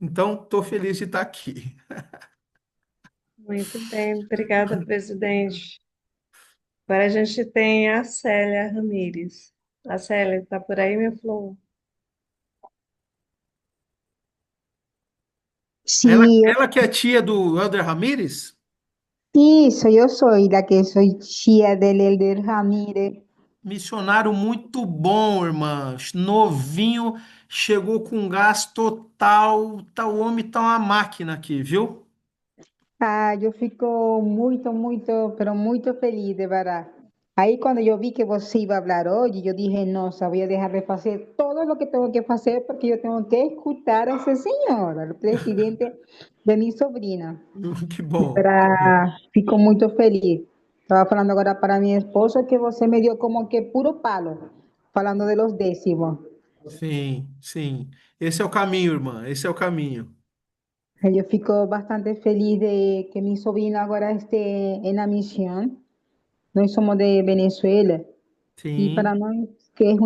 Então, estou feliz de estar aqui. Muito bem, obrigada, presidente. Agora a gente tem a Célia Ramires. A Célia, está por aí, minha flor? Ela, Sí, ela que é tia do Helder Ramírez, sí, yo soy la que soy chía del Elder Ramírez. missionário muito bom, irmã. Novinho, chegou com gás total. Tá, o homem tá uma máquina aqui, viu? Ah, yo fico muy, muy, pero muy feliz, de verdad. Ahí cuando yo vi que vos iba a hablar hoy, yo dije, no, o sea, voy a dejar de hacer todo lo que tengo que hacer porque yo tengo que escuchar a ese señor, al presidente de mi sobrina. Que De bom, que bom. verdad, fico muy feliz. Estaba hablando ahora para mi esposo que você me dio como que puro palo, hablando de los décimos. Sim, sim. Esse é o caminho, irmã. Esse é o caminho. Yo fico bastante feliz de que mi sobrino ahora esté en la misión. Nós somos de Venezuela y para Sim, nós que es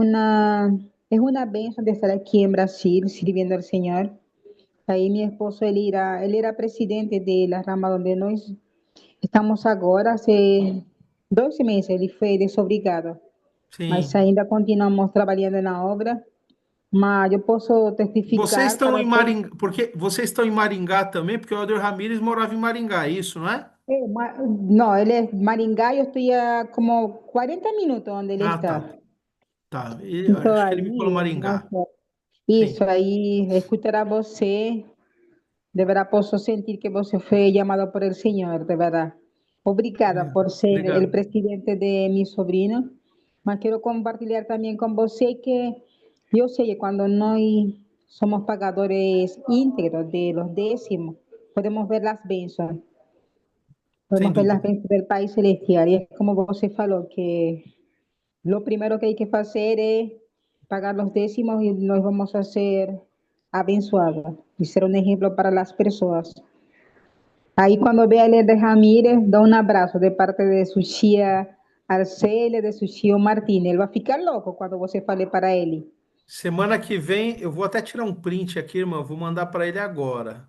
una bendición de estar aquí en Brasil sirviendo al Señor. Ahí mi esposo, él era presidente de la rama donde nós estamos agora, hace 12 meses, ele foi desobrigado, mas sim. ainda continuamos trabalhando na obra, mas eu posso Vocês testificar estão para em todos. Maringá, porque vocês estão em Maringá também, porque o Helder Ramírez morava em Maringá, é isso, não é? No, él es Maringá, yo estoy a como 40 minutos donde él Ah, tá. está. Tá. Então Acho que ele me falou aí, Maringá. nossa, Sim. isso aí, escutará você, de verdad posso sentir que você foi llamado por el Señor, de verdad. Obrigada por ser el Obrigado. presidente de mi sobrino, mas quero compartilhar também com você que eu sei que quando nós somos pagadores íntegros de los décimos, podemos ver las bênçãos, Sem podemos ver las dúvida. bênçãos del país celestial. E é como você falou, que lo primero que hay que hacer es pagar los décimos y nos vamos a ser abençoados y ser un ejemplo para las personas. Ahí cuando ve a Leda Ramírez, da un abrazo de parte de su tia Arcelia, de su tio Martínez. Ele vai ficar louco quando você fale para ele. Semana que vem, eu vou até tirar um print aqui, irmão. Eu vou mandar para ele agora.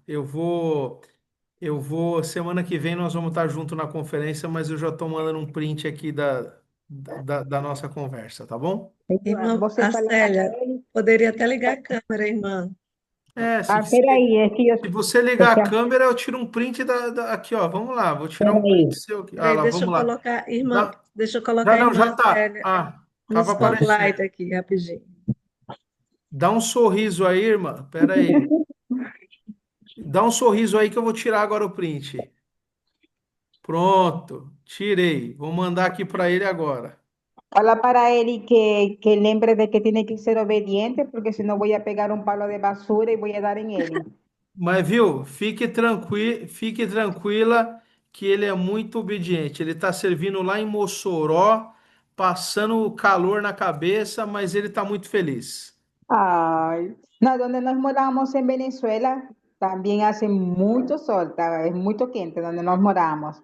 Semana que vem nós vamos estar junto na conferência, mas eu já estou mandando um print aqui da nossa conversa, tá bom? Irmã Você fala para Célia, ele. poderia até ligar a câmera, irmã. É, Ah, peraí, é que eu. se você ligar Porque, a câmera, eu tiro um print aqui, ó. Vamos lá, vou tirar um print peraí. seu aqui. Ah Peraí, lá, vamos lá. deixa eu Já colocar a não, irmã já tá. Célia Ah, no tava aparecendo. spotlight aqui, rapidinho. Dá um sorriso aí, irmã. Pera aí. Dá um sorriso aí que eu vou tirar agora o print. Pronto, tirei. Vou mandar aqui para ele agora. Fala para ele que lembre de que tiene que ser obediente, porque si no voy a pegar un palo de basura y voy a dar en él. Mas viu, fique tranquila que ele é muito obediente. Ele está servindo lá em Mossoró, passando calor na cabeça, mas ele está muito feliz. Ay, no, donde nos moramos en Venezuela también hace mucho sol, es muy quente donde nos moramos.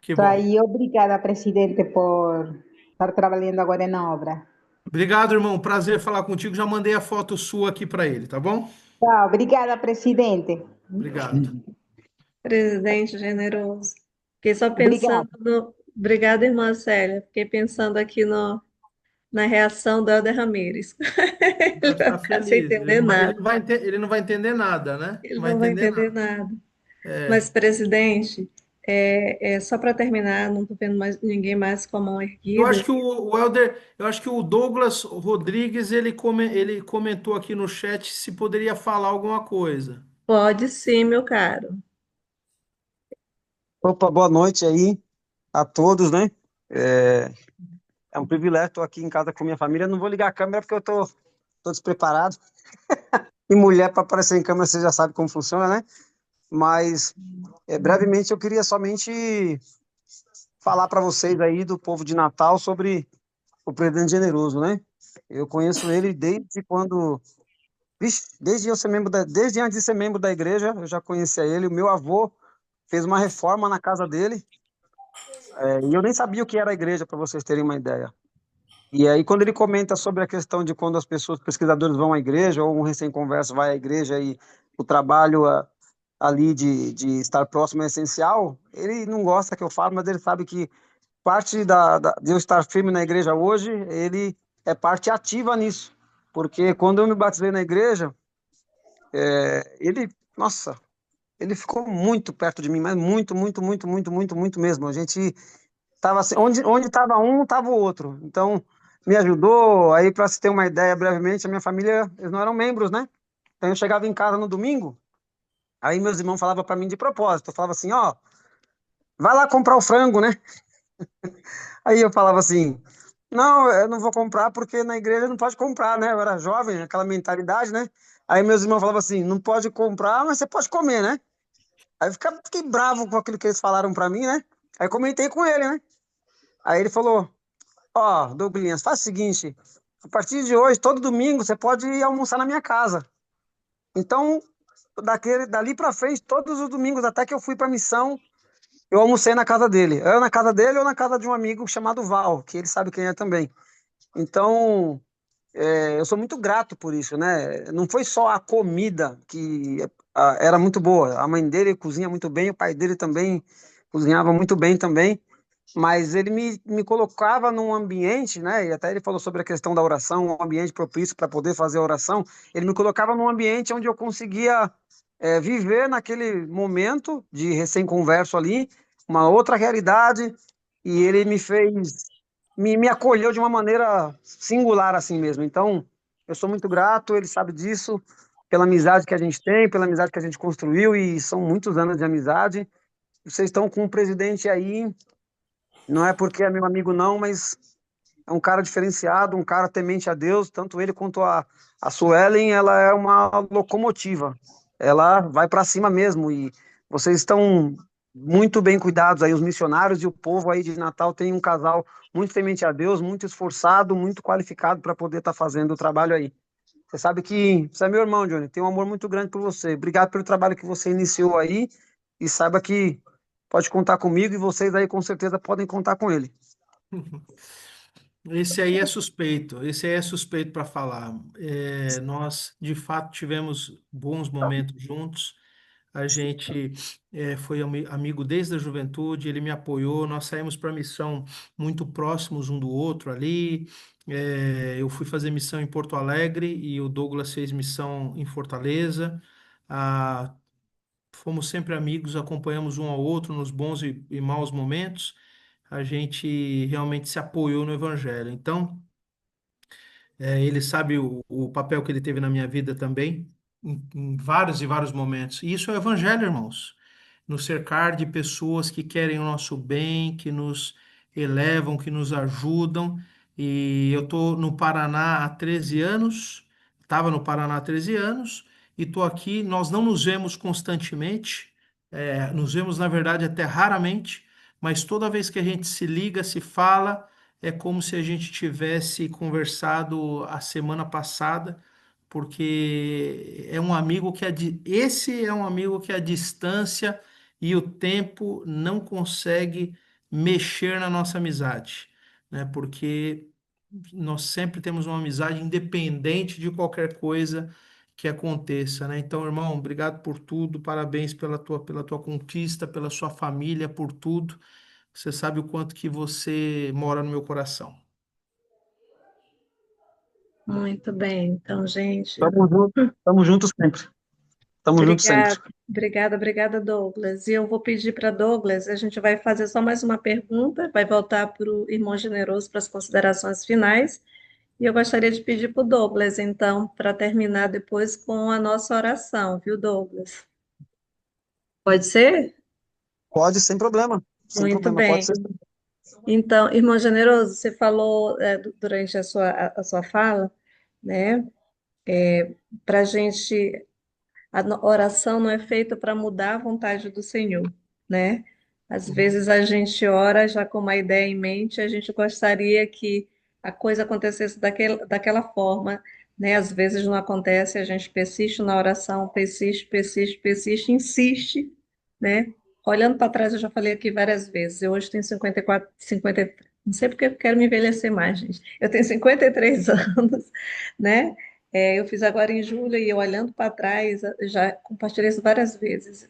Que Estoy bom. ahí obrigada, presidente, por estar trabajando ahora en la obra. Obrigado, irmão. Prazer falar contigo. Já mandei a foto sua aqui para ele, tá bom? Chao, obrigada, presidente. Obrigado. Presidente generoso. Fiquei só Obrigada. pensando no. Obrigada, irmã Célia. Fiquei pensando aqui na reação do Helder Ramírez. Ele Vai vai ficar ficar sem feliz. entender nada. Ele não vai entender nada, né? Ele Não vai não vai entender entender nada. nada. É. Mas, presidente, só para terminar, não estou vendo mais ninguém mais com a mão Eu acho erguida. que o Elder, eu acho que o Douglas Rodrigues, ele comentou aqui no chat se poderia falar alguma coisa. Pode sim, meu caro. Opa, boa noite aí a todos, né? É, é um privilégio, estou aqui em casa com minha família. Não vou ligar a câmera porque eu tô despreparado. E mulher para aparecer em câmera, você já sabe como funciona, né? Mas brevemente eu queria somente falar para vocês aí do povo de Natal sobre o Presidente Generoso, né? Eu conheço ele desde quando, vixe, desde antes de ser membro da igreja, eu já conhecia ele. O meu avô fez uma reforma na casa dele. E eu nem sabia o que era a igreja, para vocês terem uma ideia. E aí, quando ele comenta sobre a questão de quando as pessoas, pesquisadores vão à igreja, ou um recém-converso vai à igreja e o trabalho ali de estar próximo é essencial, ele não gosta que eu falo, mas ele sabe que parte de eu estar firme na igreja hoje, ele é parte ativa nisso. Porque quando eu me batizei na igreja, nossa, ele ficou muito perto de mim, mas muito, muito, muito, muito, muito, muito mesmo. A gente tava assim, onde estava um, estava o outro. Então, me ajudou. Aí, para se ter uma ideia, brevemente, a minha família, eles não eram membros, né? Então, eu chegava em casa no domingo, aí meus irmãos falavam para mim de propósito. Eu falava assim, ó, vai lá comprar o frango, né? Aí eu falava assim, não, eu não vou comprar porque na igreja não pode comprar, né? Eu era jovem, aquela mentalidade, né? Aí meus irmãos falavam assim, não pode comprar, mas você pode comer, né? Aí eu fiquei bravo com aquilo que eles falaram para mim, né? Aí comentei com ele, né? Aí ele falou, ó, Douglas, faz o seguinte, a partir de hoje, todo domingo, você pode ir almoçar na minha casa. Então, dali para frente, todos os domingos, até que eu fui para missão, eu almocei na casa dele. Eu na casa dele ou na casa de um amigo chamado Val, que ele sabe quem é também. Então, eu sou muito grato por isso, né? Não foi só a comida que era muito boa. A mãe dele cozinha muito bem, o pai dele também cozinhava muito bem também. Mas ele me colocava num ambiente, né? E até ele falou sobre a questão da oração, um ambiente propício para poder fazer a oração. Ele me colocava num ambiente onde eu conseguia viver naquele momento de recém-converso ali, uma outra realidade, e ele me fez, me acolheu de uma maneira singular assim mesmo. Então, eu sou muito grato, ele sabe disso, pela amizade que a gente tem, pela amizade que a gente construiu, e são muitos anos de amizade. Vocês estão com um presidente aí, não é porque é meu amigo, não, mas é um cara diferenciado, um cara temente a Deus, tanto ele quanto a Suelen, ela é uma locomotiva. Ela vai para cima mesmo e vocês estão muito bem cuidados aí, os missionários e o povo aí de Natal tem um casal muito temente a Deus, muito esforçado, muito qualificado para poder estar fazendo o trabalho aí. Você sabe que você é meu irmão, Johnny, tenho um amor muito grande por você. Obrigado pelo trabalho que você iniciou aí e saiba que pode contar comigo e vocês aí com certeza podem contar com ele. Esse aí é suspeito para falar. Nós, de fato, tivemos bons momentos juntos. A gente foi amigo desde a juventude, ele me apoiou, nós saímos para missão muito próximos um do outro ali. Eu fui fazer missão em Porto Alegre e o Douglas fez missão em Fortaleza. Ah, fomos sempre amigos, acompanhamos um ao outro nos bons e maus momentos. A gente realmente se apoiou no Evangelho. Então, ele sabe o papel que ele teve na minha vida também, em vários e vários momentos. E isso é o Evangelho, irmãos. Nos cercar de pessoas que querem o nosso bem, que nos elevam, que nos ajudam. E eu estou no Paraná há 13 anos, estava no Paraná há 13 anos, e estou aqui. Nós não nos vemos constantemente, nos vemos, na verdade, até raramente, mas toda vez que a gente se liga, se fala é como se a gente tivesse conversado a semana passada, porque é um amigo que esse é um amigo que a distância e o tempo não consegue mexer na nossa amizade, né? Porque nós sempre temos uma amizade independente de qualquer coisa que aconteça, né? Então, irmão, obrigado por tudo, parabéns pela tua conquista, pela sua família, por tudo. Você sabe o quanto que você mora no meu coração. Muito bem. Então, gente, Tamo junto sempre. Tamo junto sempre. obrigada, obrigada, obrigada, Douglas. E eu vou pedir para Douglas, a gente vai fazer só mais uma pergunta, vai voltar para o irmão generoso para as considerações finais. E eu gostaria de pedir para o Douglas, então, para terminar depois com a nossa oração, viu, Douglas? Pode ser? Pode, sem problema. Sem Muito problema, pode bem. ser. Então, irmão generoso, você falou durante a sua fala, né? Para a gente, oração não é feita para mudar a vontade do Senhor, né? Às Uhum. vezes a gente ora já com uma ideia em mente, a gente gostaria que a coisa acontecesse daquela forma, né? Às vezes não acontece, a gente persiste na oração, persiste, persiste, persiste, insiste, né? Olhando para trás, eu já falei aqui várias vezes, eu hoje tenho 54, 50, não sei porque eu quero me envelhecer mais, gente. Eu tenho 53 anos, né? Eu fiz agora em julho e eu olhando para trás, já compartilhei isso várias vezes.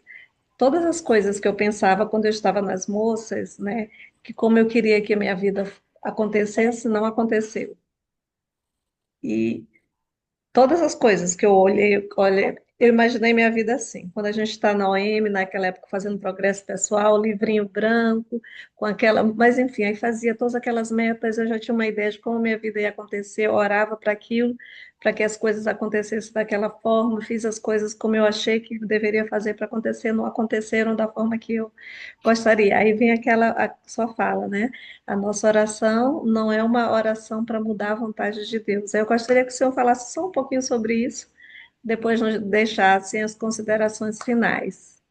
Todas as coisas que eu pensava quando eu estava nas moças, né, que como eu queria que a minha vida acontecesse, não aconteceu. E todas as coisas que eu olhei, eu imaginei minha vida assim. Quando a gente está na OM, naquela época, fazendo progresso pessoal, livrinho branco, com aquela. Mas, enfim, aí fazia todas aquelas metas, eu já tinha uma ideia de como minha vida ia acontecer, eu orava para aquilo, para que as coisas acontecessem daquela forma, fiz as coisas como eu achei que deveria fazer para acontecer, não aconteceram da forma que eu gostaria. Aí vem aquela a sua fala, né? A nossa oração não é uma oração para mudar a vontade de Deus. Eu gostaria que o senhor falasse só um pouquinho sobre isso, depois nos deixasse as considerações finais.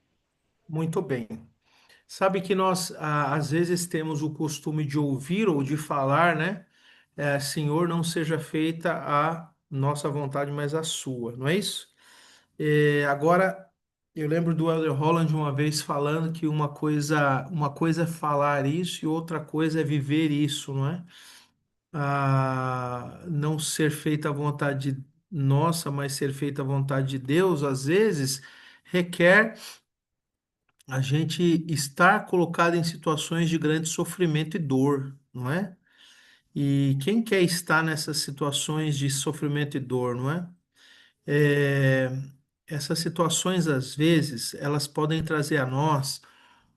Muito bem. Sabe que nós, às vezes, temos o costume de ouvir ou de falar, né? Senhor, não seja feita a nossa vontade, mas a sua, não é isso? Agora, Eu lembro do Elder Holland uma vez falando que uma coisa é falar isso e outra coisa é viver isso, não é? Não ser feita a vontade nossa, mas ser feita a vontade de Deus, às vezes requer a gente estar colocado em situações de grande sofrimento e dor, não é? E quem quer estar nessas situações de sofrimento e dor, não é? É, essas situações, às vezes, elas podem trazer a nós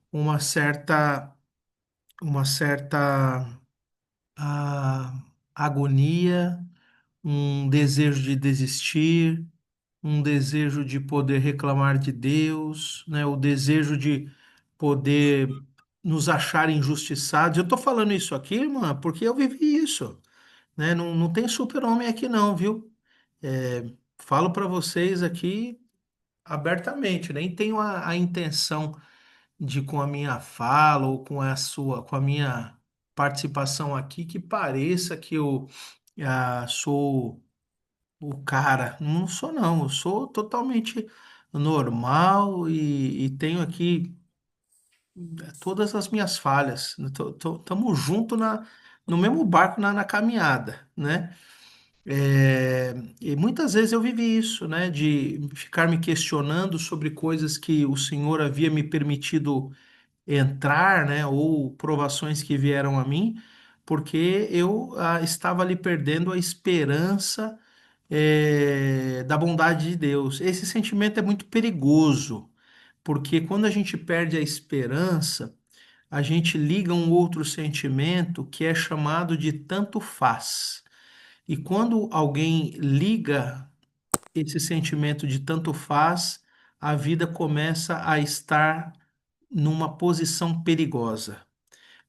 uma certa agonia, um desejo de desistir, um desejo de poder reclamar de Deus, né? O desejo de poder nos achar injustiçados. Eu estou falando isso aqui, irmã, porque eu vivi isso, né? Não, não tem super-homem aqui não, viu? Falo para vocês aqui abertamente, nem tenho a intenção de com a minha fala ou com a minha participação aqui que pareça que eu sou o cara. Não sou não, eu sou totalmente normal e tenho aqui todas as minhas falhas. Tamo junto no mesmo barco na caminhada, né? E muitas vezes eu vivi isso, né? De ficar me questionando sobre coisas que o Senhor havia me permitido entrar, né, ou provações que vieram a mim, porque eu estava ali perdendo a esperança da bondade de Deus. Esse sentimento é muito perigoso, porque quando a gente perde a esperança, a gente liga um outro sentimento que é chamado de tanto faz. E quando alguém liga esse sentimento de tanto faz, a vida começa a estar numa posição perigosa,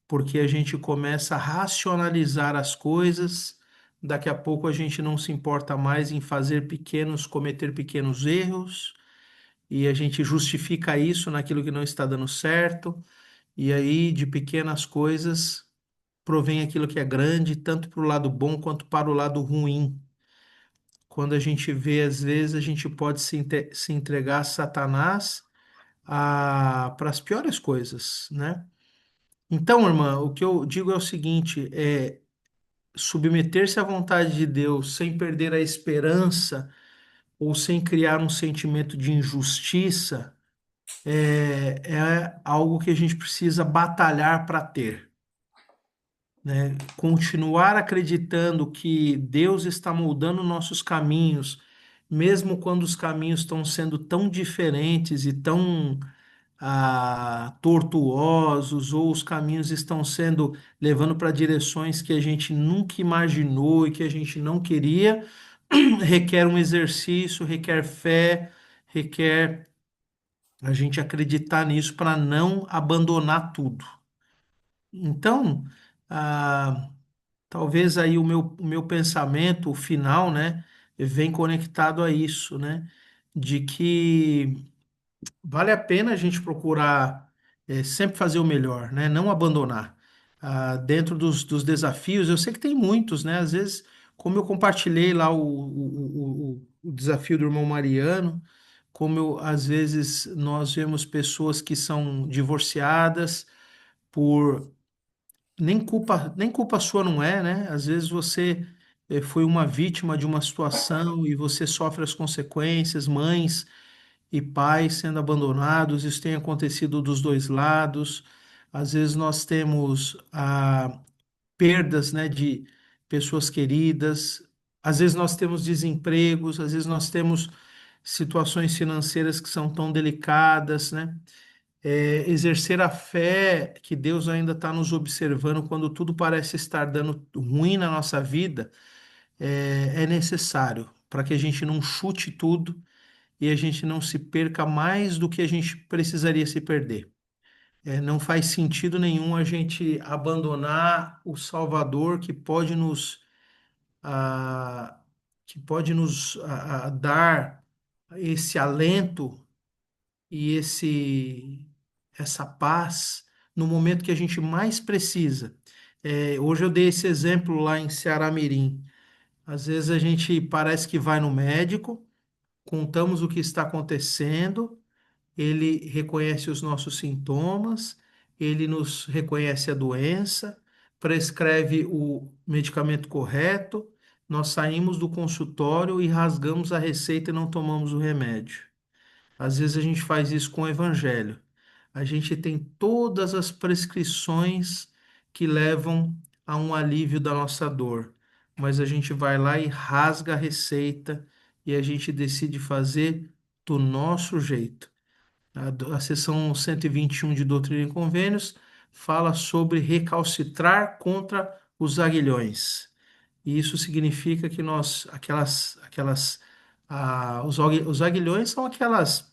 porque a gente começa a racionalizar as coisas, daqui a pouco a gente não se importa mais em cometer pequenos erros, e a gente justifica isso naquilo que não está dando certo, e aí de pequenas coisas provém aquilo que é grande, tanto para o lado bom quanto para o lado ruim. Quando a gente vê, às vezes, a gente pode se entregar a Satanás para as piores coisas, né? Então, irmã, o que eu digo é o seguinte: submeter-se à vontade de Deus sem perder a esperança ou sem criar um sentimento de injustiça é algo que a gente precisa batalhar para ter, né? Continuar acreditando que Deus está moldando nossos caminhos, mesmo quando os caminhos estão sendo tão diferentes e tão tortuosos, ou os caminhos estão sendo levando para direções que a gente nunca imaginou e que a gente não queria, requer um exercício, requer fé, requer a gente acreditar nisso para não abandonar tudo. Então, ah, talvez aí o meu pensamento final, né, vem conectado a isso, né, de que vale a pena a gente procurar sempre fazer o melhor, né? Não abandonar. Dentro dos desafios, eu sei que tem muitos, né? Às vezes, como eu compartilhei lá o desafio do irmão Mariano, às vezes nós vemos pessoas que são divorciadas por nem culpa sua não é, né? Às vezes você foi uma vítima de uma situação e você sofre as consequências, mães e pais sendo abandonados, isso tem acontecido dos dois lados. Às vezes nós temos perdas, né, de pessoas queridas, às vezes nós temos desempregos, às vezes nós temos situações financeiras que são tão delicadas, né? Exercer a fé que Deus ainda está nos observando quando tudo parece estar dando ruim na nossa vida, é necessário para que a gente não chute tudo e a gente não se perca mais do que a gente precisaria se perder. Não faz sentido nenhum a gente abandonar o Salvador ah, que pode nos dar esse alento e essa paz no momento que a gente mais precisa. Hoje eu dei esse exemplo lá em Ceará Mirim. Às vezes a gente parece que vai no médico, contamos o que está acontecendo, ele reconhece os nossos sintomas, ele nos reconhece a doença, prescreve o medicamento correto, nós saímos do consultório e rasgamos a receita e não tomamos o remédio. Às vezes a gente faz isso com o evangelho. A gente tem todas as prescrições que levam a um alívio da nossa dor, mas a gente vai lá e rasga a receita e a gente decide fazer do nosso jeito. A seção 121 de Doutrina e Convênios fala sobre recalcitrar contra os aguilhões. E isso significa que os aguilhões são aquelas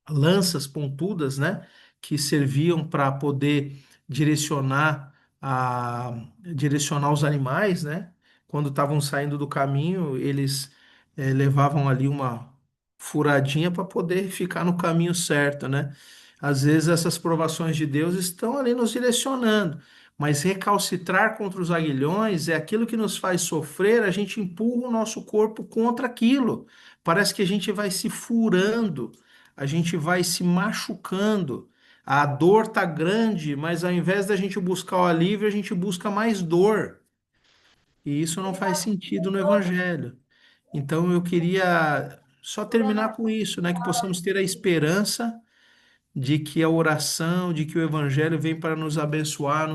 lanças pontudas, né, que serviam para poder direcionar direcionar os animais, né? Quando estavam saindo do caminho, eles levavam ali uma furadinha para poder ficar no caminho certo, né? Às vezes essas provações de Deus estão ali nos direcionando, mas recalcitrar contra os aguilhões é aquilo que nos faz sofrer, a gente empurra o nosso corpo contra aquilo. Parece que a gente vai se furando, a gente vai se machucando. A dor tá grande, mas ao invés da gente buscar o alívio, a gente busca mais dor. E isso não faz sentido no Evangelho. Então eu queria só terminar com isso, né? Que possamos ter a esperança de que a oração, de que o Evangelho vem para nos abençoar,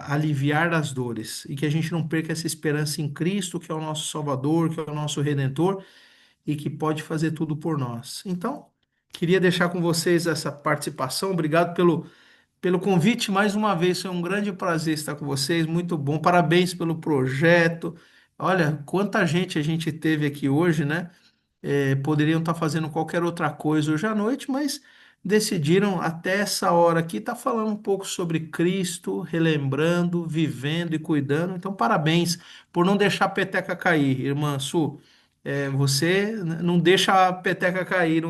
aliviar das dores. E que a gente não perca essa esperança em Cristo, que é o nosso Salvador, que é o nosso Redentor e que pode fazer tudo por nós. Então, queria deixar com vocês essa participação. Obrigado pelo convite mais uma vez. Foi um grande prazer estar com vocês. Muito bom. Parabéns pelo projeto. Olha, quanta gente a gente teve aqui hoje, né? Poderiam estar fazendo qualquer outra coisa hoje à noite, mas decidiram até essa hora aqui estar falando um pouco sobre Cristo, relembrando, vivendo e cuidando. Então, parabéns por não deixar a peteca cair, irmã Su. Você não deixa a peteca cair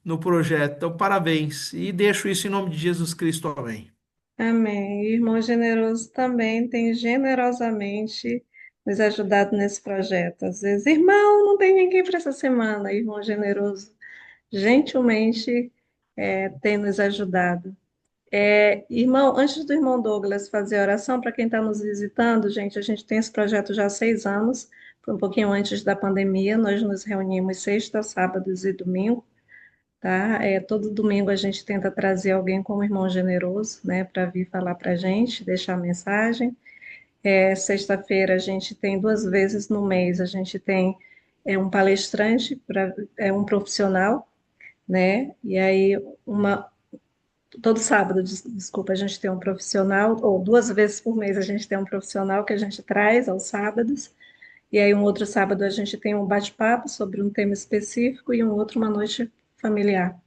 no projeto. Então, parabéns. E deixo isso em nome de Jesus Cristo. Amém. Amém. E irmão generoso também tem generosamente nos ajudado nesse projeto. Às vezes, irmão, não tem ninguém para essa semana. Irmão generoso, gentilmente, tem nos ajudado. Irmão, antes do irmão Douglas fazer a oração, para quem está nos visitando, gente, a gente tem esse projeto já há 6 anos, foi um pouquinho antes da pandemia. Nós nos reunimos sexta, sábados e domingo, tá? Todo domingo a gente tenta trazer alguém como irmão generoso, né, para vir falar para a gente, deixar a mensagem. Sexta-feira a gente tem 2 vezes no mês, a gente tem um palestrante, um profissional, né? E aí todo sábado, desculpa, a gente tem um profissional, ou 2 vezes por mês a gente tem um profissional que a gente traz aos sábados. E aí um outro sábado a gente tem um bate-papo sobre um tema específico e um outro uma noite familiar.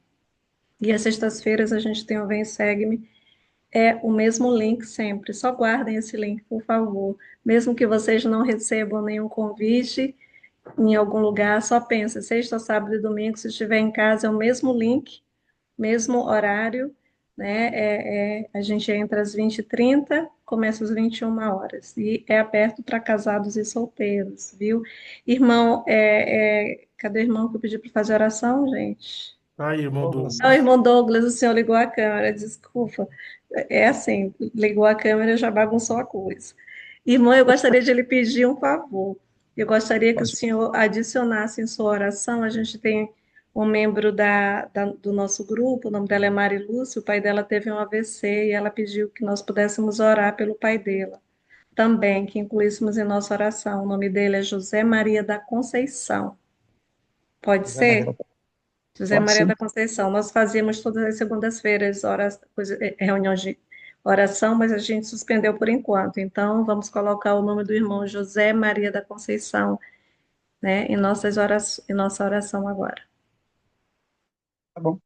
E às sextas-feiras a gente tem o Vem Segue-me, o mesmo link sempre. Só guardem esse link, por favor. Mesmo que vocês não recebam nenhum convite em algum lugar, só pensa, sexta, sábado e domingo, se estiver em casa, é o mesmo link, mesmo horário, né? A gente entra às 20h30, começa às 21 horas. E é aberto para casados e solteiros, viu? Irmão, cadê o irmão que eu pedi para fazer oração, gente? Aí, irmão Douglas. Não, Douglas. irmão Douglas, o senhor ligou a câmera, desculpa. É assim, ligou a câmera e já bagunçou a coisa. Irmão, eu gostaria de lhe pedir um favor. Eu gostaria que o Pode. senhor adicionasse em sua oração. A gente tem um membro do nosso grupo, o nome dela é Mari Lúcia, o pai dela teve um AVC e ela pediu que nós pudéssemos orar pelo pai dela. Também, que incluíssemos em nossa oração. O nome dele é José Maria da Conceição. Pode José Maria. ser? José Pode Maria sim. da Conceição. Nós fazíamos todas as segundas-feiras reuniões de oração, mas a gente suspendeu por enquanto. Então, vamos colocar o nome do irmão José Maria da Conceição, né, em nossa oração agora. Tá bom.